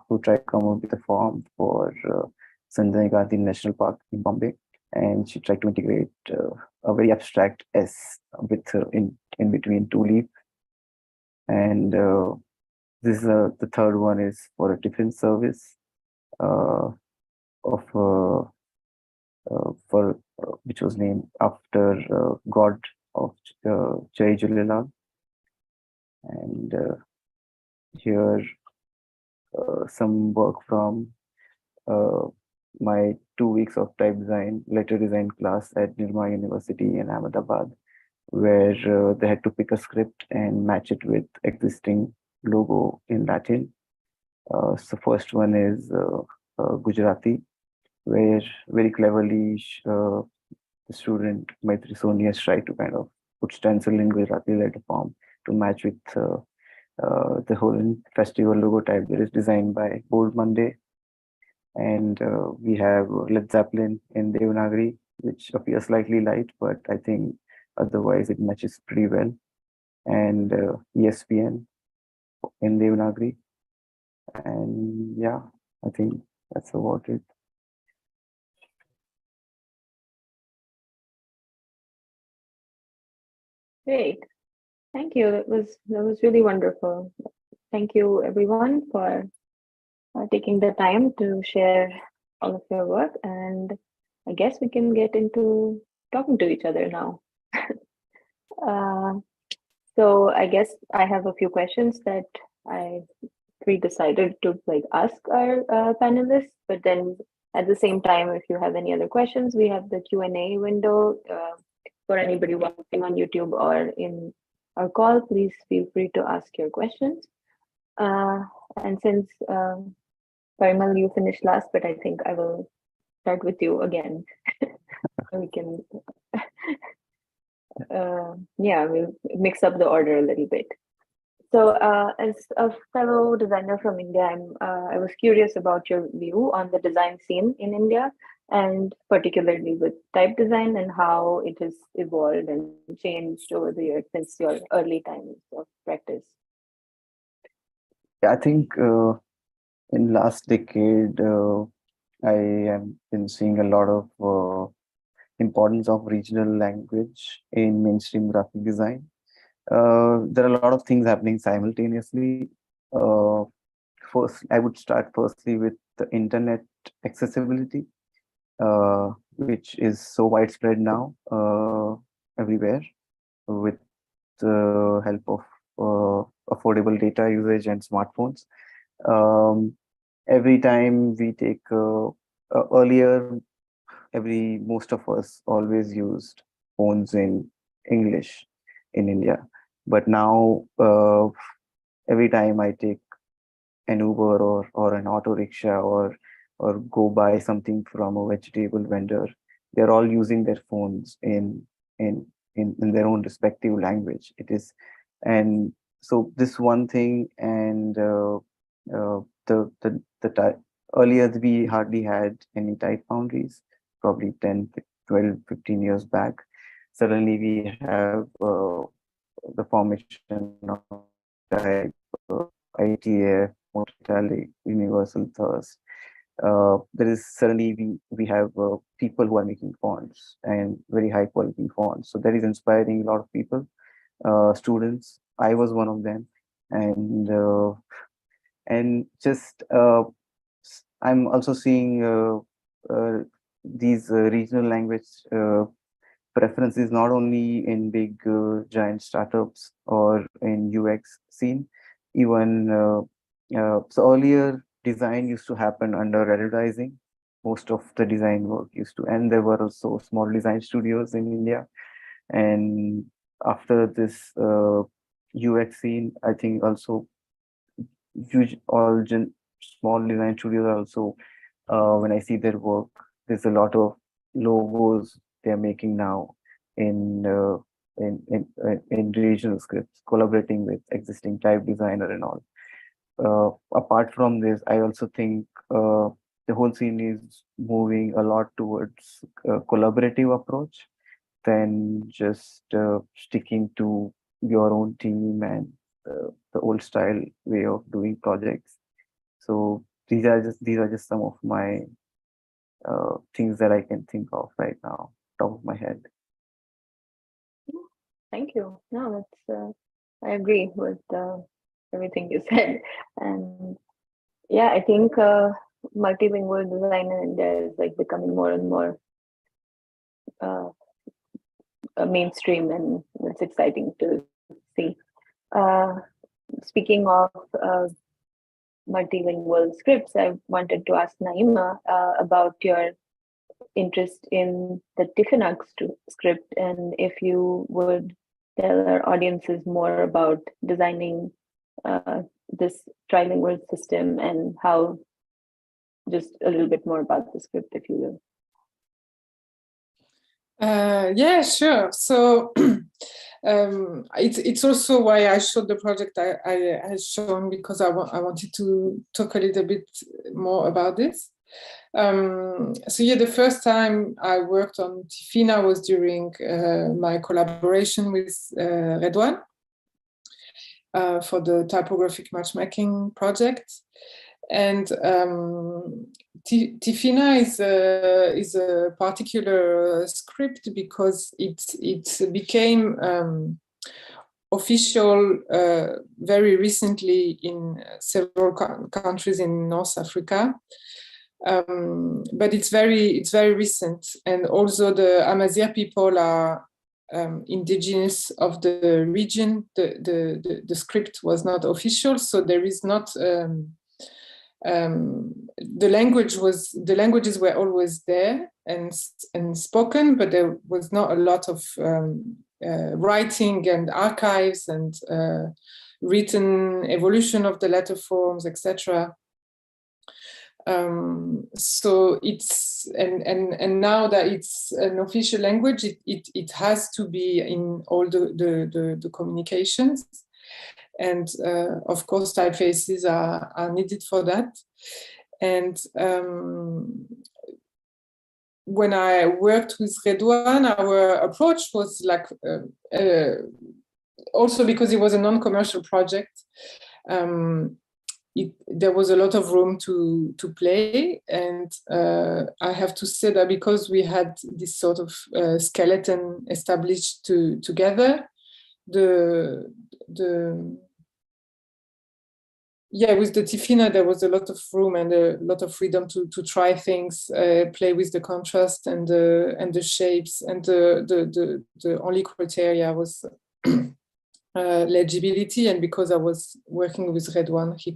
who tried to come up with a form for Sanjay Gandhi National Park in Bombay. And she tried to integrate a very abstract S with in between two leaves. And this is the third one is for a tiffin service which was named after God of Jai Julelal. And here some work from uh, my 2 weeks of type design, letter design class at Nirma University in Ahmedabad, where they had to pick a script and match it with existing logo in Latin. So first one is Gujarati, where very cleverly the student Maitri Soni has tried to kind of put stencil in Gujarati letter form to match with the whole festival logo type that is designed by Bold Monday. And we have Led Zeppelin in Devanagari, which appears slightly light, but I think otherwise it matches pretty well. And ESPN in Devanagari. And yeah, I think that's about it. Great. Thank you. That was really wonderful. Thank you everyone for taking the time to share all of your work, and I guess we can get into talking to each other now. So I guess I have a few questions that we decided to ask our panelists, but then at the same time, if you have any other questions, we have the Q&A window for anybody watching on YouTube or in our call. Please feel free to ask your questions. And since Parimal, you finished last, but I think I will start with you again. We can, we'll mix up the order a little bit. So, as a fellow designer from India, I was curious about your view on the design scene in India, and particularly with type design and how it has evolved and changed over the years since your early times of practice. Yeah, I think in last decade, I have been seeing a lot of importance of regional language in mainstream graphic design. There are a lot of things happening simultaneously. First, I would start firstly with the internet accessibility, which is so widespread now everywhere, with the help of affordable data usage and smartphones. Every time we take earlier, most of us always used phones in English in India, but now every time I take an Uber or an auto rickshaw or go buy something from a vegetable vendor, they're all using their phones in their own respective language. It is, and so this one thing, and earlier we hardly had any type boundaries, probably 10, 12, 15 years back. Suddenly we have the formation of type, ITF, multi-italic, universal thirst. There is suddenly we have people who are making fonts and very high quality fonts. So that is inspiring a lot of people, students. I was one of them, and just I'm also seeing these regional language preferences not only in big giant startups or in UX scene, even so earlier design used to happen under advertising. Most of the design work used to, and there were also small design studios in India. And after this UX scene, I think also small design studios are also, when I see their work, there's a lot of logos they're making now in regional scripts, collaborating with existing type designer and all. Apart from this, I also think the whole scene is moving a lot towards a collaborative approach than just sticking to your own team and the old style way of doing projects. So these are just some of my things that I can think of right now, top of my head. Thank you. No, that's I agree with everything you said, and yeah, I think multilingual design in India is becoming more and more mainstream, and it's exciting to see. speaking of multilingual scripts, I wanted to ask Naïma about your interest in the Tifinagh script, and if you would tell our audiences more about designing this trilingual system and how, just a little bit more about the script, if you will. Yeah, sure. So it's also why I showed the project I had shown, because I wanted to talk a little bit more about this. So yeah, the first time I worked on Tifinagh was during my collaboration with Redouane for the typographic matchmaking project. And Tifinagh is a particular script because it became official very recently in several countries in North Africa. But it's very recent, and also the Amazigh people are indigenous of the region. The script was not official, so there is not. The languages were always there and spoken, but there was not a lot of writing and archives and written evolution of the letter forms, etc. So it's and now that it's an official language, it has to be in all the communications. And of course, typefaces are needed for that. And when I worked with Redouane, our approach was like, also because it was a non-commercial project, there was a lot of room to play. And I have to say that because we had this sort of skeleton established together, with the Tifinagh, there was a lot of room and a lot of freedom to try things, play with the contrast and the shapes, and the only criteria was legibility. And because I was working with Redouane, he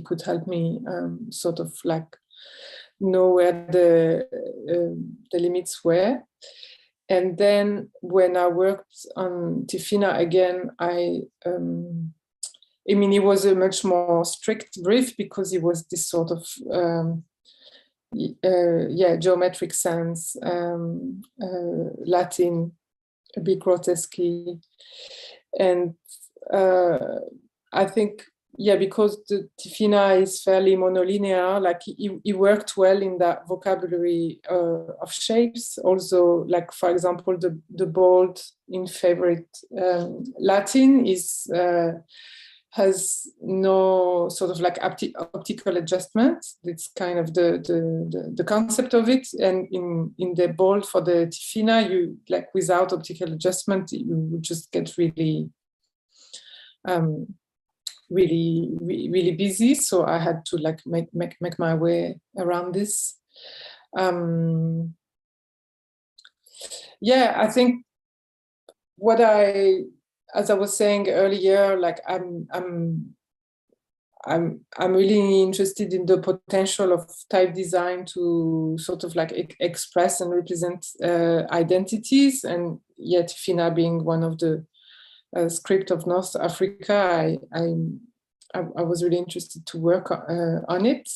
could help me sort of like know where the limits were. And then when I worked on Tifinagh again, I mean, it was a much more strict brief because it was this sort of, geometric sense, Latin, a bit grotesque. And I think, because the Tifinagh is fairly monolinear, like it worked well in that vocabulary of shapes. Also, like, for example, the bold in favorite Latin has no sort of like optical adjustment. It's kind of the concept of it. And in the bold for the Tifinagh, you like without optical adjustment, you would just get really busy. So I had to like make my way around this. I think as I was saying earlier, like I'm really interested in the potential of type design to sort of like express and represent identities, and yet Tifinagh being one of the script of North Africa, I was really interested to work on it,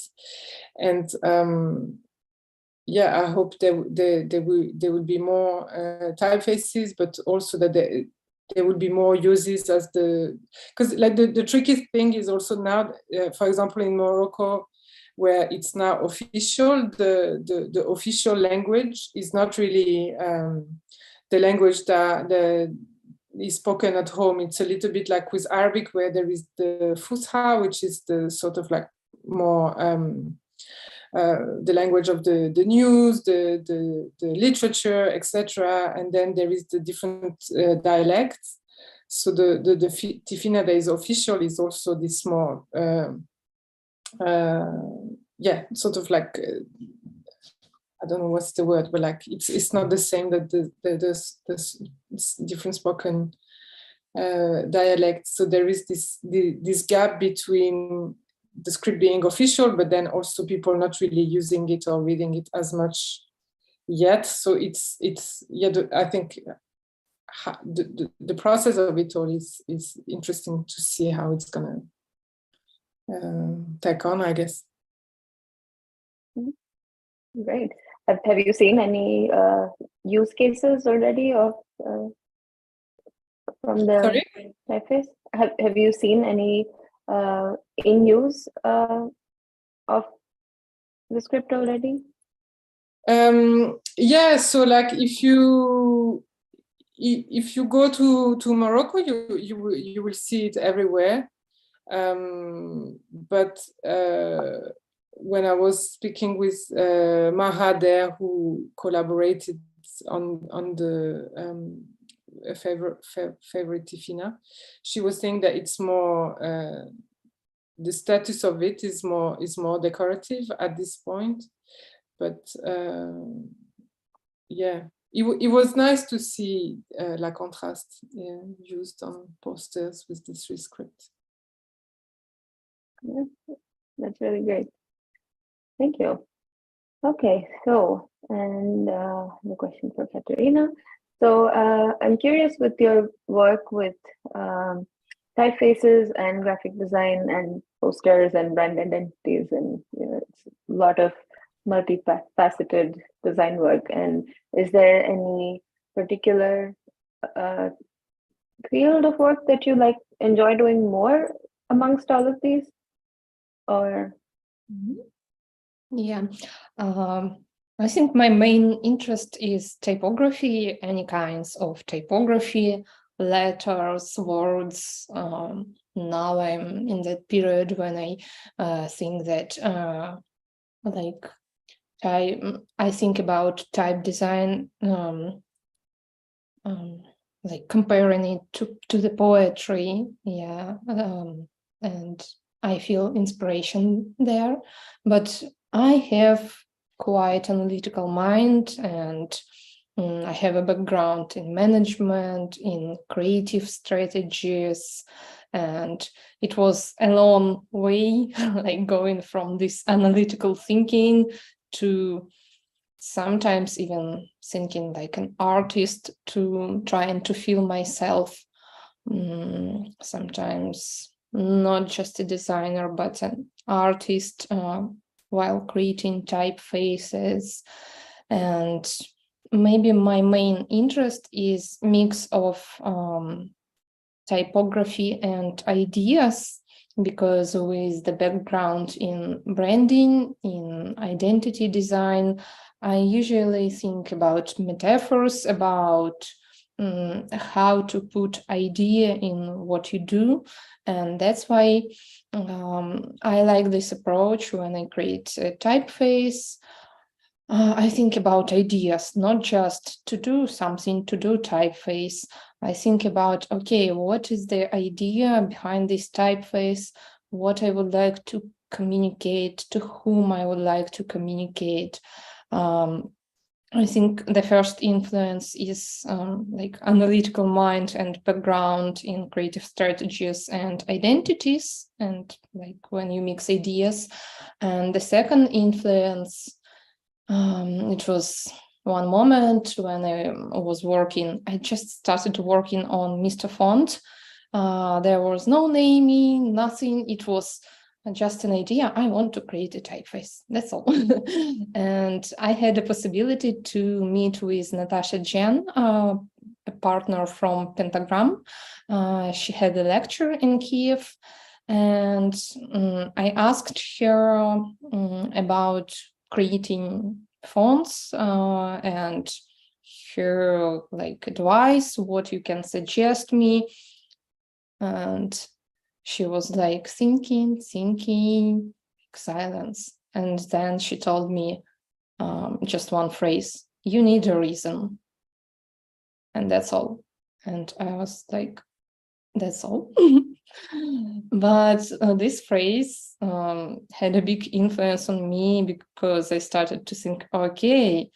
and I hope there will be more typefaces, but also that there would be more uses as because like the tricky thing is also now, for example, in Morocco, where it's now official, the official language is not really the language that is spoken at home. It's a little bit like with Arabic, where there is the Fusha, which is the sort of like more the language of the news, the literature, etc. And then there is the different dialects. So the Tifinagh that is official is also this more, sort of like, I don't know what's the word, but like it's not the same that the different spoken dialects. So there is this gap between the script being official, but then also people not really using it or reading it as much yet. So it's yeah, I think the process of it all is interesting to see how it's gonna take on, I guess. Great. Have you seen any use cases already of from the typeface? Have you seen any in use of the script already? Yeah, so like if you go to Morocco, you will see it everywhere. But when I was speaking with Maha there, who collaborated on the favorite Tifina, she was saying that it's more the status of it is more decorative at this point. But yeah, it was nice to see La Contraste used on posters with this script. Yeah, that's really great. Thank you. Okay, so, and the question for Kateryna. So I'm curious with your work with typefaces and graphic design and posters and brand identities, and it's a lot of multifaceted design work. And is there any particular field of work that you enjoy doing more amongst all of these? Or yeah, I think my main interest is typography, any kinds of typography, letters, words. Now I'm in that period when I think that I think about type design, like comparing it to the poetry, yeah, and I feel inspiration there. But I have quite analytical mind, and I have a background in management, in creative strategies, and it was a long way, like going from this analytical thinking to sometimes even thinking like an artist, to trying to feel myself, sometimes not just a designer, but an artist while creating typefaces. And maybe my main interest is mix of typography and ideas, because with the background in branding, in identity design, I usually think about metaphors, about how to put idea in what you do. And that's why I like this approach when I create a typeface. I think about ideas, not just to do something, to do typeface. I think about, okay, what is the idea behind this typeface? What I would like to communicate, to whom I would like to communicate. I think the first influence is like analytical mind and background in creative strategies and identities, and like when you mix ideas. And the second influence, it was one moment when I was working, I just started working on Mr. Font. There was no naming, nothing. It was just an idea. I want to create a typeface. That's all. And I had the possibility to meet with Natasha Jen, a partner from Pentagram. She had a lecture in Kiev, and I asked her about creating fonts and her advice, what you can suggest me. And she was thinking, silence. And then she told me just one phrase: you need a reason. And that's all. And I was like, that's all. But this phrase had a big influence on me, because I started to think, okay,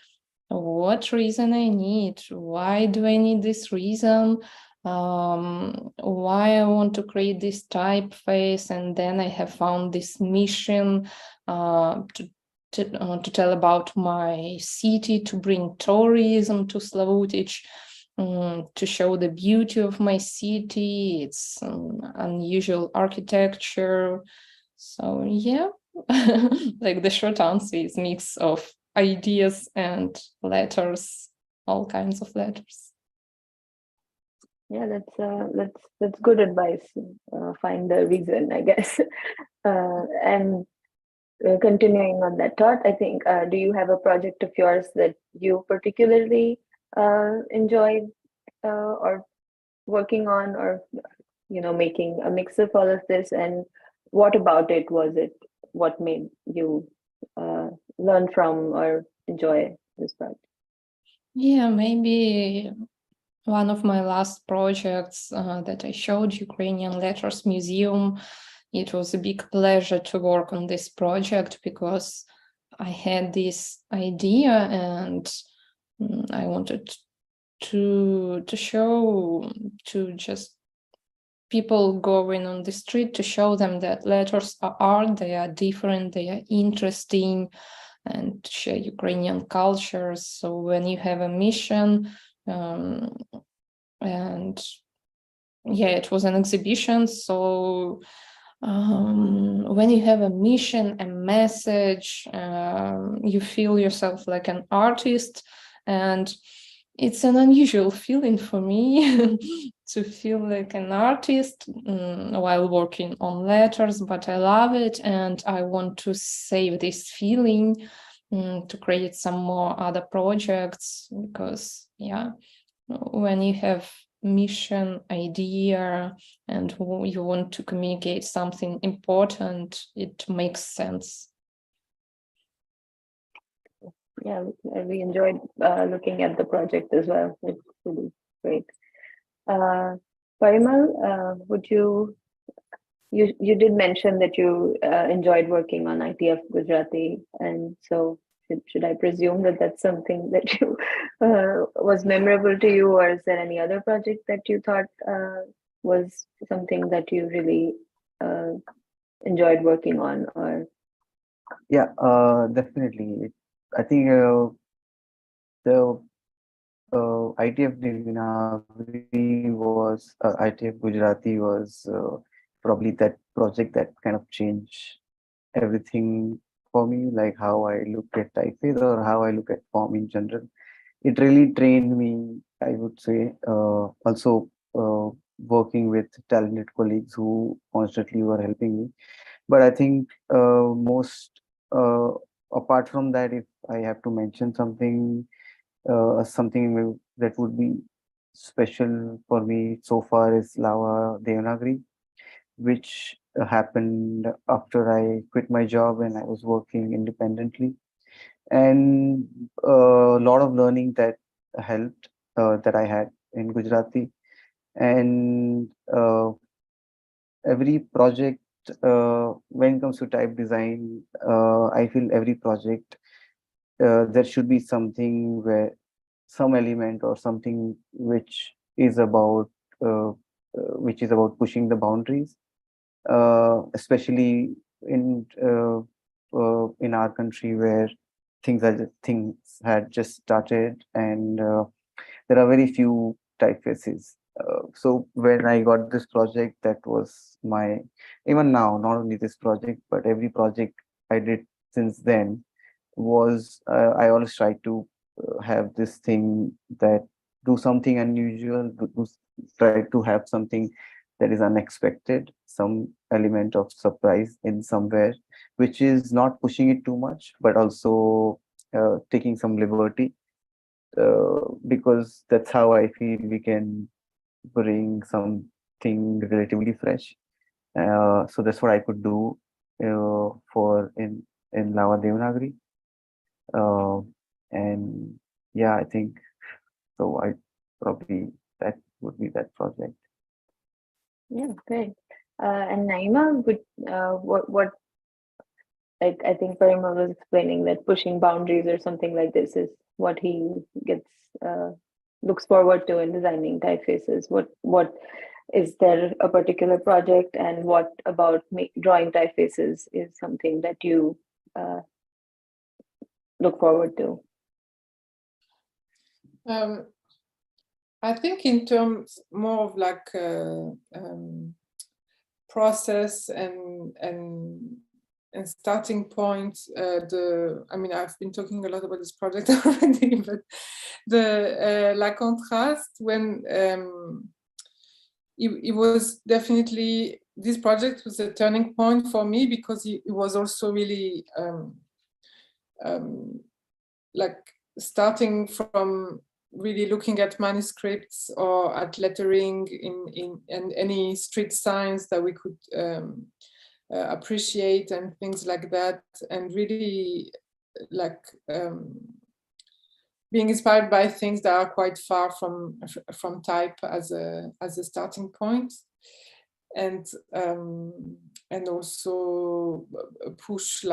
what reason I need? Why do I need this reason? why I want to create this typeface, and then I have found this mission to tell about my city, to bring tourism to Slavutic, to show the beauty of my city, its unusual architecture. So yeah, like the short answer is mix of ideas and letters, all kinds of letters. Yeah, that's good advice. Find the reason, I guess. And continuing on that thought, I think, do you have a project of yours that you particularly enjoyed or working on, or making a mix of all of this? And what about it was it what made you learn from or enjoy this project? Yeah, maybe one of my last projects that I showed, Ukrainian Letters Museum. It was a big pleasure to work on this project because I had this idea and I wanted to show to just people going on the street, to show them that letters are art, they are different, they are interesting, and to share Ukrainian culture. So when you have a mission, and yeah, it was an exhibition. So when you have a mission, a message, you feel yourself like an artist, and it's an unusual feeling for me to feel like an artist while working on letters, but I love it, and I want to save this feeling to create some more other projects, because yeah, when you have mission, idea, and you want to communicate something important, it makes sense. Yeah, we enjoyed looking at the project as well. It's really great. Parimal, would you did mention that you enjoyed working on ITF Gujarati, and so should I presume that that's something that you was memorable to you, or is there any other project that you thought was something that you really enjoyed working on? Or Yeah, definitely. I think the ITF Devanagari was ITF Gujarati was probably that project that kind of changed everything for me, like how I look at typeface or how I look at form in general. It really trained me, I would say. Also, working with talented colleagues who constantly were helping me. But I think most apart from that, if I have to mention something, something that would be special for me so far is Lava Devanagari, which happened after I quit my job and I was working independently. And a lot of learning that helped that I had in Gujarati. And every project, when it comes to type design, I feel every project, there should be something where some element or something which is about pushing the boundaries, especially in our country where things had just started, and there are very few typefaces. So when I got this project, that was my, even now, not only this project, but every project I did since then was, I always try to have this thing that do something unusual, try to have something that is unexpected, some element of surprise in somewhere, which is not pushing it too much, but also taking some liberty, because that's how I feel we can bring something relatively fresh. So that's what I could do for in Lava Devanagari. And yeah, I think so. I probably that would be that project. yeah, great. And Naima, what like, I think Parimal was explaining that pushing boundaries or something like this is what he gets looks forward to in designing typefaces? What is there a particular project, and what about drawing typefaces is something that you look forward to? I think in terms more of like process and starting point. I mean, I've been talking a lot about this project already, but the La Contraste, when it was definitely, this project was a turning point for me, because it was also really like starting from really looking at manuscripts or at lettering in any street signs that we could appreciate and things like that, and really like being inspired by things that are quite far from type as a starting point, and also push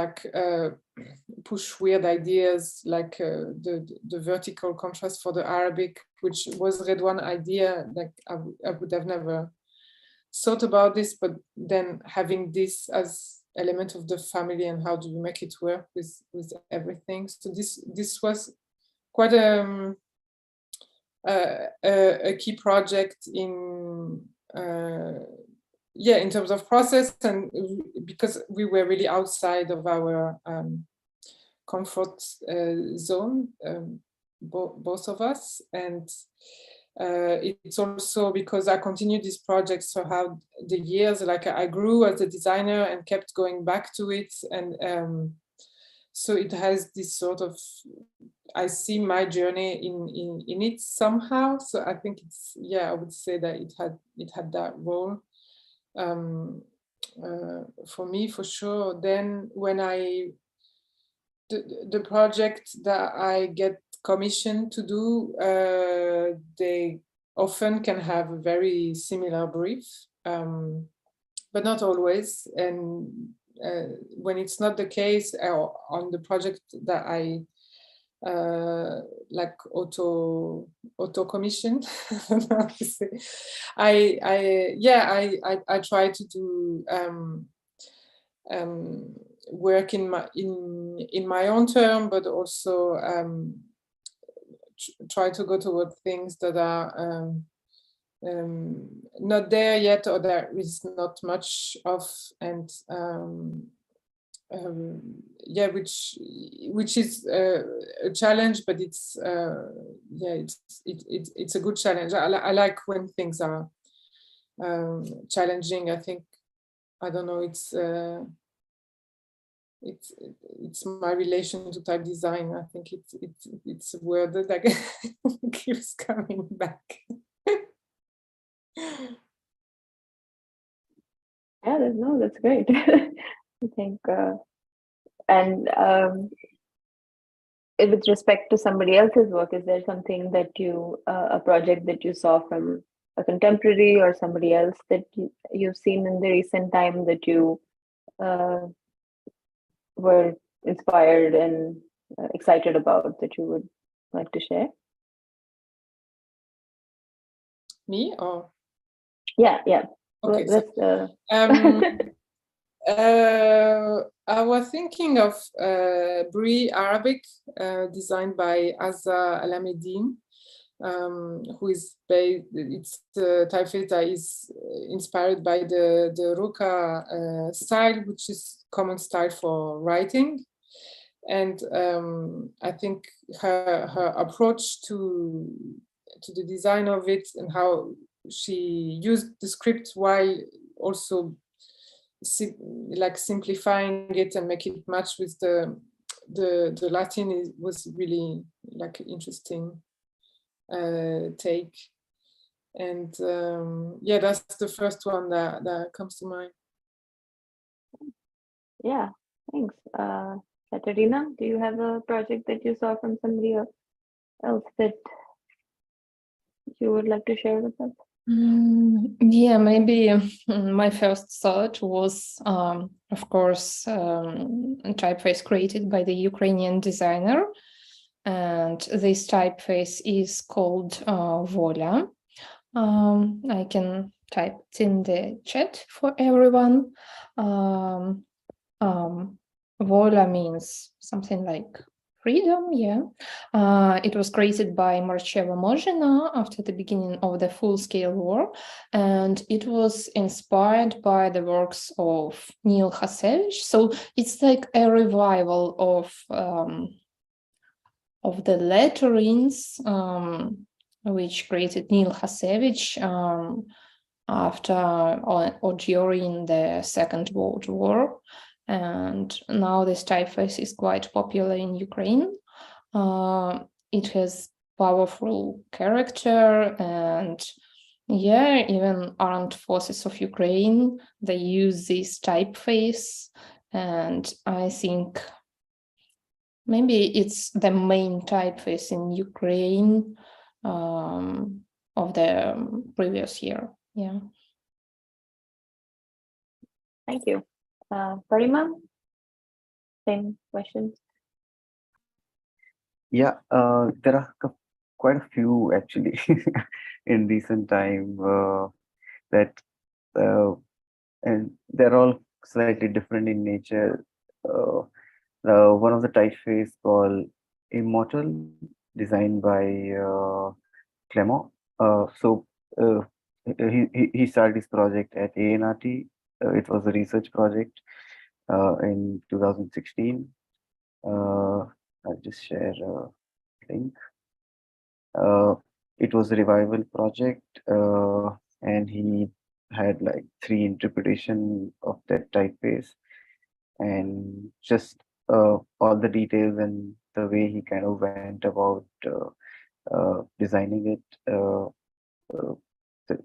weird ideas, like the vertical contrast for the Arabic, which was Redouane idea. Like I would have never thought about this, but then having this as element of the family, and how do you make it work with everything. So this was quite a key project in terms of process, and because we were really outside of our comfort zone, both of us, and it's also because I continued this project throughout the years. Like I grew as a designer and kept going back to it, and so it has this sort of, I see my journey in it somehow. So I think it's, I would say that it had that role for me, for sure. Then when the project that I get commissioned to do, they often can have a very similar brief, but not always. And when it's not the case, on the project that I like auto commissioned, I try to do work in my own term, but also try to go toward things that are not there yet, or there is not much of, and which is a challenge, but it's it's a good challenge. I like when things are challenging. I think, I don't know, it's my relation to type design. I think it's a word that keeps coming back. That's great. I think, and with respect to somebody else's work, is there something that a project that you saw from a contemporary or somebody else that you've seen in the recent time that you were inspired and excited about, that you would like to share? Me, or? Yeah. Okay. I was thinking of Brie Arabic, designed by Azza Alameddin, who is based, it's the typeface that is inspired by the Ruka style, which is common style for writing. And I think her approach to the design of it, and how she used the script while also simplifying it and make it match with the Latin, was really like interesting take. And that's the first one that comes to mind. Yeah, thanks. Kateryna, do you have a project that you saw from somebody else that you would like to share with us? Maybe my first thought was, of course, a typeface created by the Ukrainian designer and this typeface is called Vola. I can type it in the chat for everyone. Vola means something like freedom, yeah. It was created by Marcheva Mozhina after the beginning of the full-scale war, and it was inspired by the works of Neil Hasevich. So it's like a revival of the letterings which created Neil Hasevich after or during the Second World War. And now this typeface is quite popular in Ukraine. It has powerful character, and yeah, even armed forces of Ukraine, they use this typeface, and I think maybe it's the main typeface in Ukraine of the previous year. Yeah. Thank you. Parimal, same questions. Yeah, there are quite a few actually in recent time that and they're all slightly different in nature. One of the typeface called Immortal, designed by Clement. So he started his project at ANRT. It was a research project in 2016. I'll just share a link. It was a revival project, and he had like 3 interpretation of that typeface, and just all the details and the way he kind of went about designing it.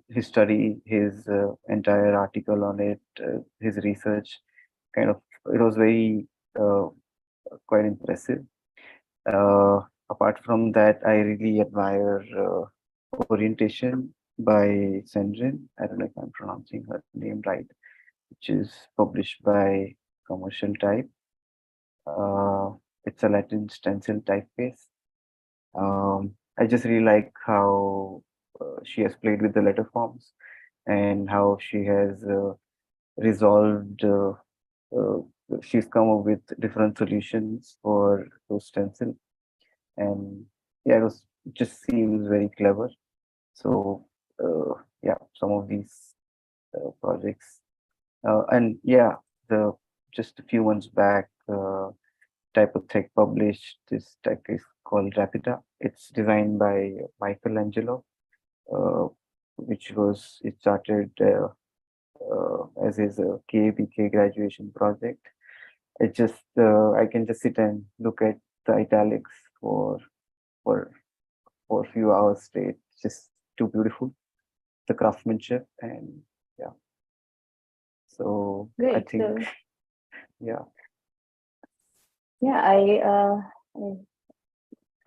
His study, his entire article on it, his research, kind of, it was very quite impressive. Apart from that, I really admire Orientation by Sendrin. I don't know if I'm pronouncing her name right, which is published by Commercial Type. It's a Latin stencil typeface. I just really like how she has played with the letter forms and how she has resolved, she's come up with different solutions for those stencil. And yeah, it just seems very clever. So yeah, some of these projects, and yeah, just a few months back, Typotech published this typeface called Rapida. It's designed by Michelangelo, it started as his KAPK graduation project. It just I can just sit and look at the italics for a few hours straight. Just too beautiful, the craftsmanship, and yeah. So Great. I think yeah. Yeah,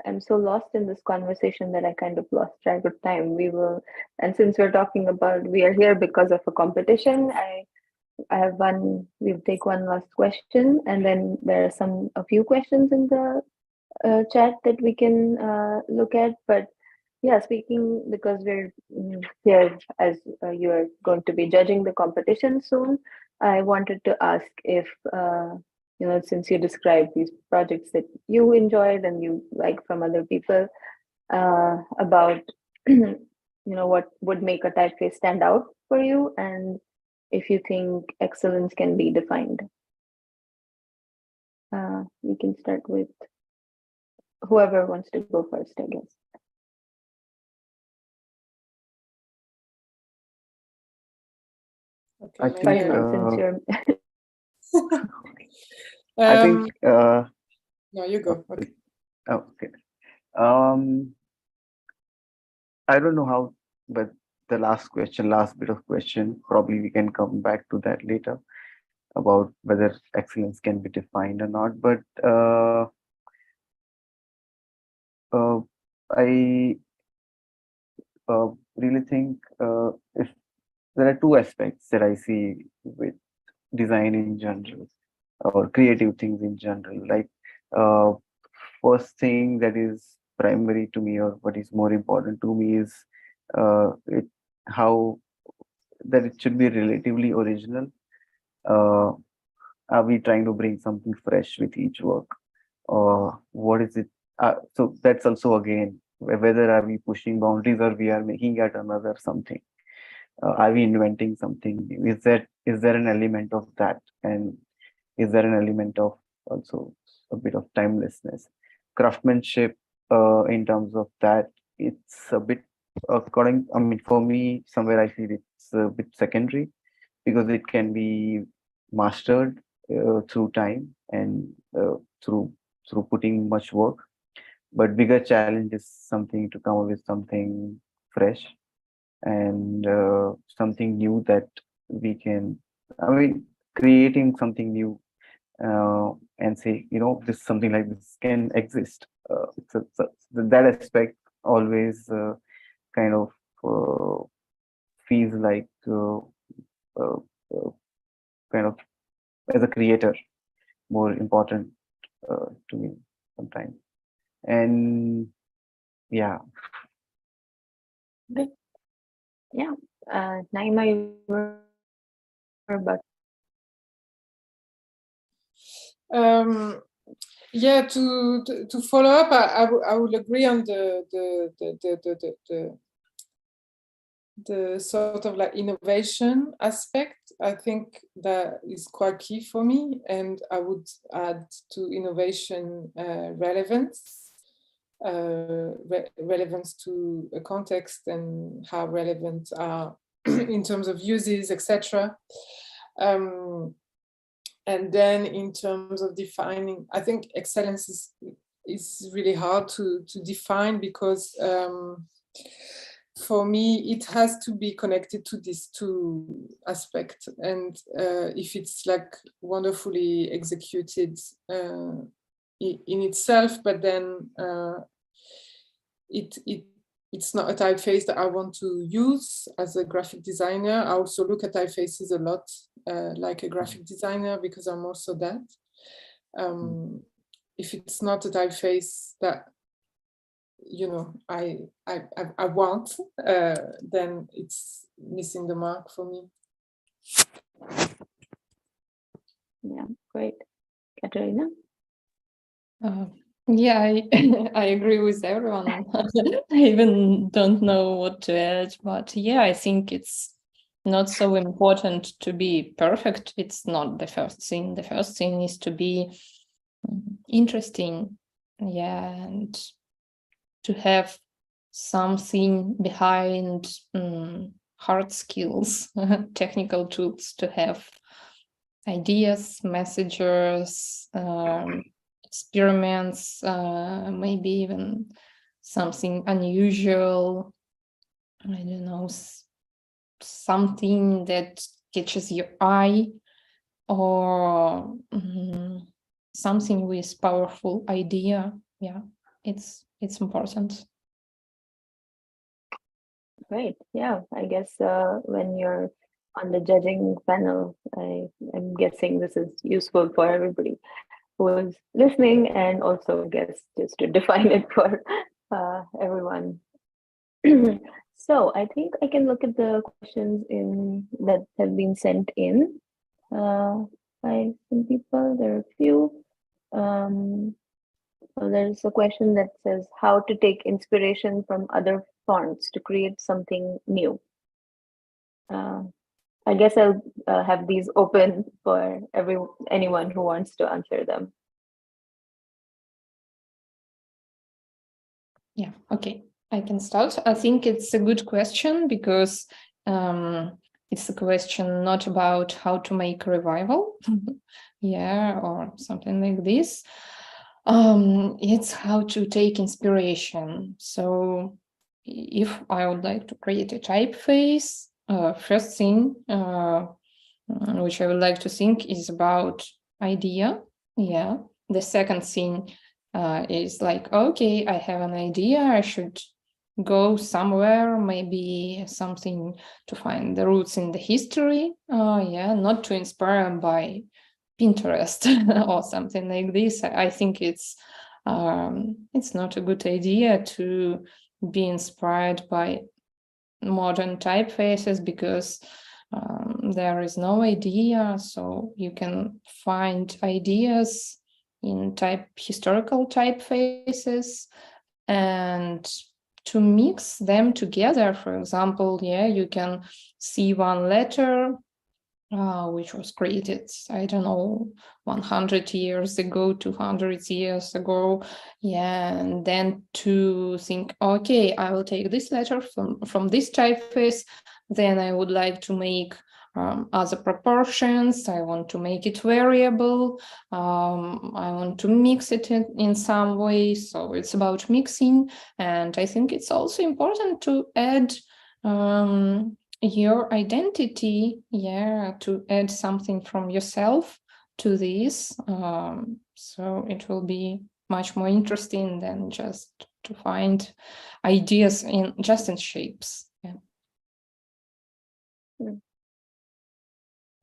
I'm so lost in this conversation that I kind of lost track of time. And since we're talking about, we are here because of a competition. We'll take one last question, and then there are a few questions in the chat that we can look at. But yeah, speaking, because we're here as you are going to be judging the competition soon, I wanted to ask if, since you described these projects that you enjoyed and you like from other people, about, what would make a typeface stand out for you, and if you think excellence can be defined. We can start with whoever wants to go first, I guess. Okay, I think, Since you're I think no, you go. Okay. Okay. I don't know how, but the last bit of question, probably we can come back to that later about whether excellence can be defined or not. But I really think if there are 2 aspects that I see with design in general or creative things in general. Like first thing that is primary to me, or what is more important to me, is how that it should be relatively original. Are we trying to bring something fresh with each work, or what is it? So that's also, again, whether are we pushing boundaries or we are making yet another something. Are we inventing something new? Is there an element of that, and is there an element of also a bit of timelessness, craftsmanship? In terms of that, it's a bit, for me, somewhere I feel it's a bit secondary, because it can be mastered through time and through putting much work. But bigger challenge is something to come up with something fresh and something new that we can, creating something new, and say, this, something like this can exist. So that aspect always kind of feels like kind of, as a creator, more important to me sometimes. And yeah. Good. Yeah. Naïma, you were about. Yeah, to follow up, I would agree on the sort of like innovation aspect. I think that is quite key for me, and I would add to innovation relevance, relevance to a context and how relevant are in terms of uses, etc. And then in terms of defining, I think excellence is really hard to define, because for me, it has to be connected to these two aspects. And if it's like wonderfully executed in itself, but then it's not a typeface that I want to use as a graphic designer. I also look at typefaces a lot like a graphic designer, because I'm also that. If it's not a typeface that I want, then it's missing the mark for me. Yeah, great. Kateryna? Yeah, I agree with everyone. I even don't know what to add, but yeah, I think it's not so important to be perfect. It's not the first thing. The first thing is to be interesting, yeah, and to have something behind hard skills, technical tools, to have ideas, messages, experiments, maybe even something unusual, I don't know, something that catches your eye, or something with powerful idea. Yeah, it's important. Great. Yeah, I guess when you're on the judging panel, I'm guessing this is useful for everybody who is listening, and also, I guess, just to define it for everyone. So I think I can look at the questions that have been sent in by some people. There are a few. So there's a question that says how to take inspiration from other fonts to create something new. I guess I'll have these open for anyone who wants to answer them. Yeah, okay, I can start. I think it's a good question, because it's a question not about how to make a revival, yeah, or something like this. It's how to take inspiration. So if I would like to create a typeface, first thing which I would like to think is about idea. Yeah. The second thing is like, okay, I have an idea, I should go somewhere, maybe something to find the roots in the history. Yeah, not to inspire by Pinterest or something like this. I think it's it's not a good idea to be inspired by modern typefaces because there is no idea. So you can find ideas in historical typefaces, and to mix them together, for example, you can see one letter which was created, I don't know, 100 years ago, 200 years ago. And then to think, okay, I will take this letter from this typeface, then I would like to make other proportions. I want to make it variable. I want to mix it in some way. So it's about mixing. And I think it's also important to add your identity, to add something from yourself to this. So it will be much more interesting than just to find ideas in shapes.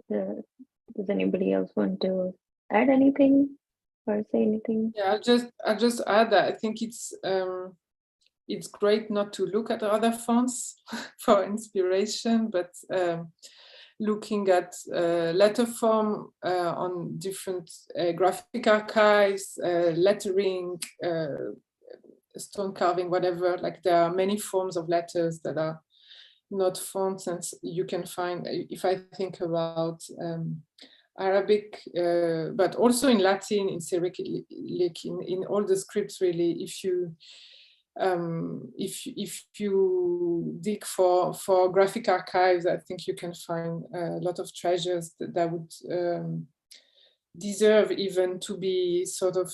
Does anybody else want to add anything or say anything? Yeah, I'll just add that I think it's great not to look at other fonts for inspiration, but looking at letter form on different graphic archives, lettering, stone carving, whatever. Like there are many forms of letters that are not fonts, and you can find, if I think about Arabic, but also in Latin, in Cyrillic, in all the scripts, really, if you dig for graphic archives, I think you can find a lot of treasures that would deserve even to be sort of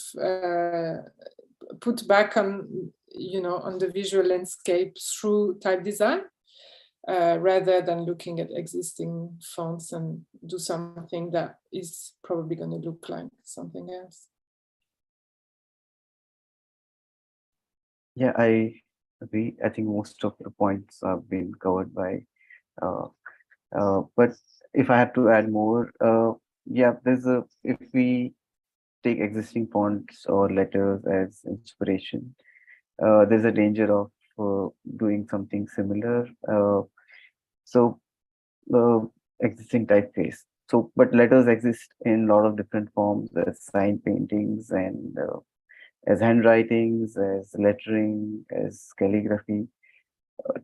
put back on, on the visual landscape through type design, rather than looking at existing fonts and do something that is probably going to look like something else. Yeah, I agree. I think most of the points have been covered by, but if I had to add more, if we take existing fonts or letters as inspiration, there's a danger of doing something similar. Existing typeface. So, but letters exist in a lot of different forms, as sign paintings and as handwritings, as lettering, as calligraphy.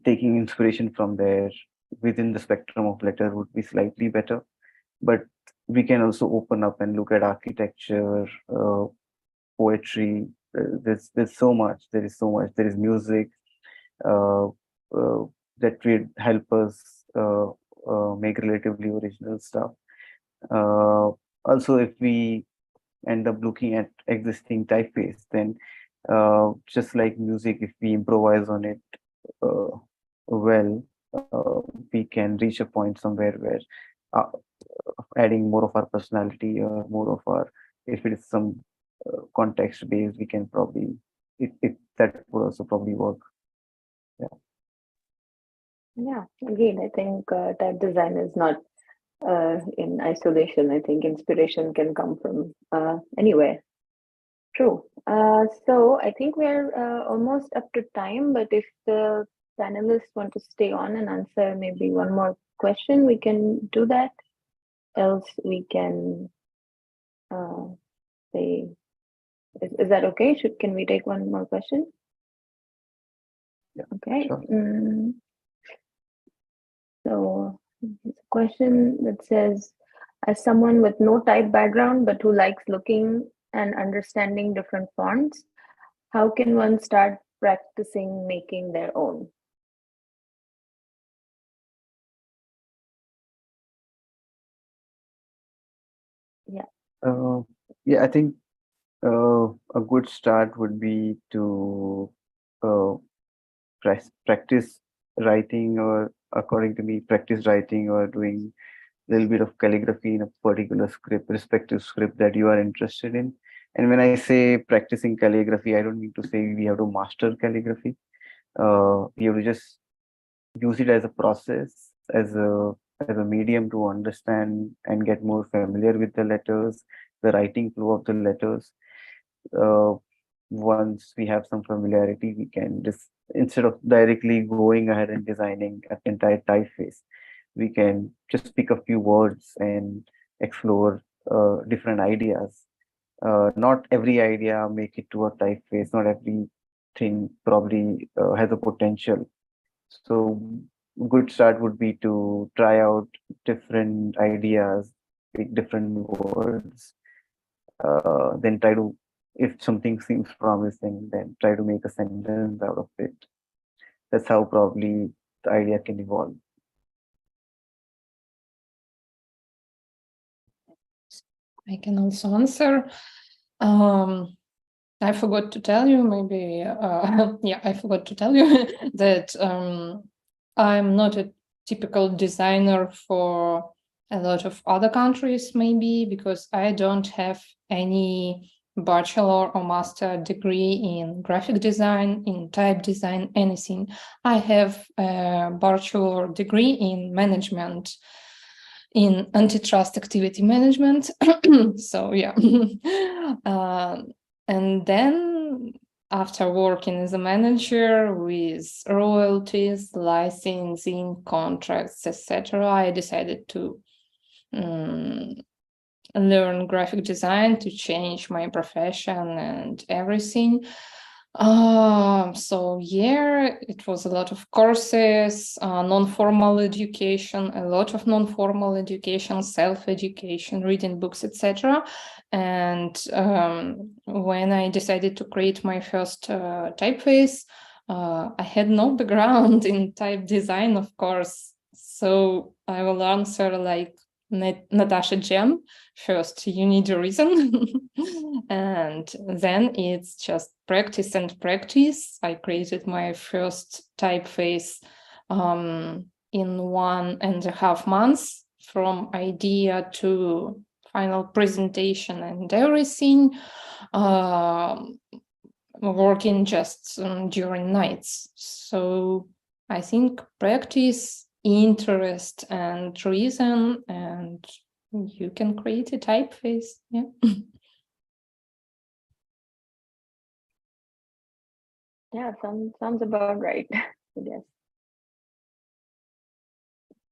Taking inspiration from there within the spectrum of letter would be slightly better. But we can also open up and look at architecture, poetry. There's so much. There is so much. There is music that will help us make relatively original stuff. Also, if we end up looking at existing typeface, then just like music, if we improvise on it we can reach a point somewhere where adding more of our personality or more of our, if it is some context based, we can probably, that would also probably work. Yeah, again, I think type design is not in isolation. I think inspiration can come from anywhere. True. So I think we're almost up to time, but if the panelists want to stay on and answer maybe one more question, we can do that. Else we can say, is that okay? Can we take one more question? Yeah, okay. Sure. So it's a question that says, as someone with no type background, but who likes looking and understanding different fonts, how can one start practicing making their own? Yeah, I think a good start would be to practice writing, or according to me, practice writing or doing a little bit of calligraphy in a particular respective script that you are interested in. And when I say practicing calligraphy, I don't mean to say we have to master calligraphy. You have to just use it as a process, as a medium to understand and get more familiar with the letters, the writing flow of the letters. once we have some familiarity, we can just, instead of directly going ahead and designing an entire typeface, we can just pick a few words and explore different ideas. Not every idea make it to a typeface. Not everything probably has a potential. So good start would be to try out different ideas, pick different words, then try to, if something seems promising, then try to make a sentence out of it. That's how probably the idea can evolve. I can also answer. I forgot to tell you, maybe, I forgot to tell you that I'm not a typical designer for a lot of other countries, maybe, because I don't have any bachelor or master degree in graphic design, in type design, anything. I have a bachelor degree in management, in antitrust activity management. So yeah. And then after working as a manager with royalties, licensing, contracts, etc., I decided to learn graphic design, to change my profession and everything. So yeah, it was a lot of courses, non-formal education, a lot of non-formal education, self-education, reading books, etc. And when I decided to create my first typeface, I had no background in type design, of course. So I will answer like Natasha Gem. First, you need a reason, and then it's just practice and practice. I created my first typeface in 1.5 months, from idea to final presentation and everything, working just during nights. So I think practice, interest, and reason, and you can create a typeface. Yeah. Yeah, sounds about right, I guess.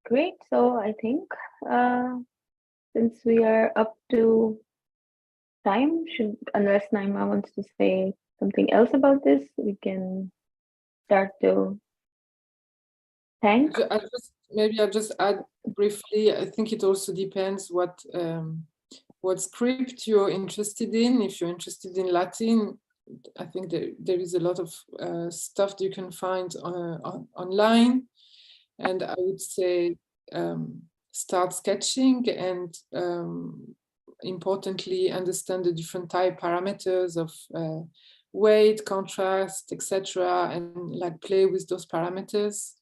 Great. So I think since we are up to time, unless Naïma wants to say something else about this, we can start to thank. I'll just add briefly. I think it also depends what script you're interested in. If you're interested in Latin, I think there is a lot of stuff that you can find online. And I would say start sketching, and importantly, understand the different type parameters of weight, contrast, etc., and like play with those parameters.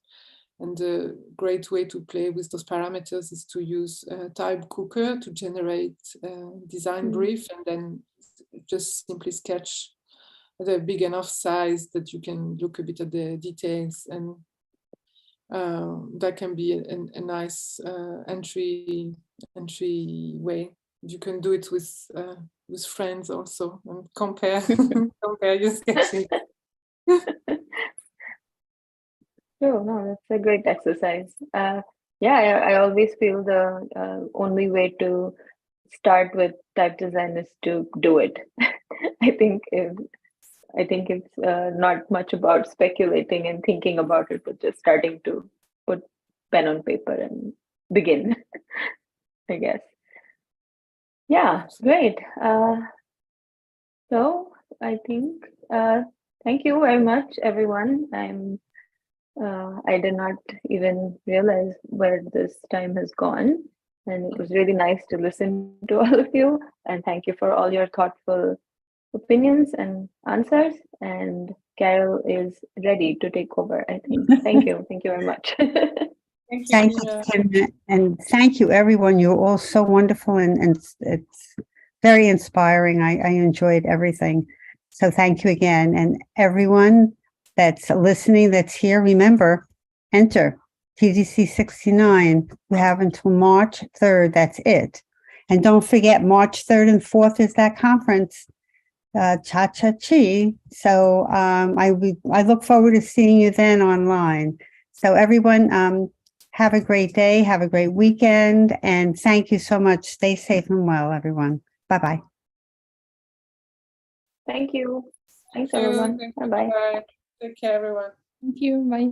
And a great way to play with those parameters is to use Type Cooker to generate design brief, and then just simply sketch at a big enough size that you can look a bit at the details, and that can be a nice entry way. You can do it with friends also, and compare compare your sketching. Sure, no, that's a great exercise. Yeah, I always feel the only way to start with type design is to do it. I think it's not much about speculating and thinking about it, but just starting to put pen on paper and begin, I guess. Yeah, great. So I think thank you very much, everyone. I did not even realize where this time has gone, and it was really nice to listen to all of you. And thank you for all your thoughtful opinions and answers. And Carol is ready to take over, I think. Thank you. Thank you very much. Thank you, Kim, and thank you, everyone. You're all so wonderful, and it's very inspiring. I enjoyed everything. So thank you again. And everyone that's listening, that's here, remember, enter TDC69. We have until March 3rd. That's it. And don't forget, March 3rd and 4th is that conference. cha-cha-chi. So I look forward to seeing you then online. So everyone, have a great day, have a great weekend, and thank you so much. Stay safe and well, everyone. Bye-bye. Thank you. Thanks, Thank you. everyone. Thank you. Bye-bye. Bye. Take care, everyone. Thank you. Bye.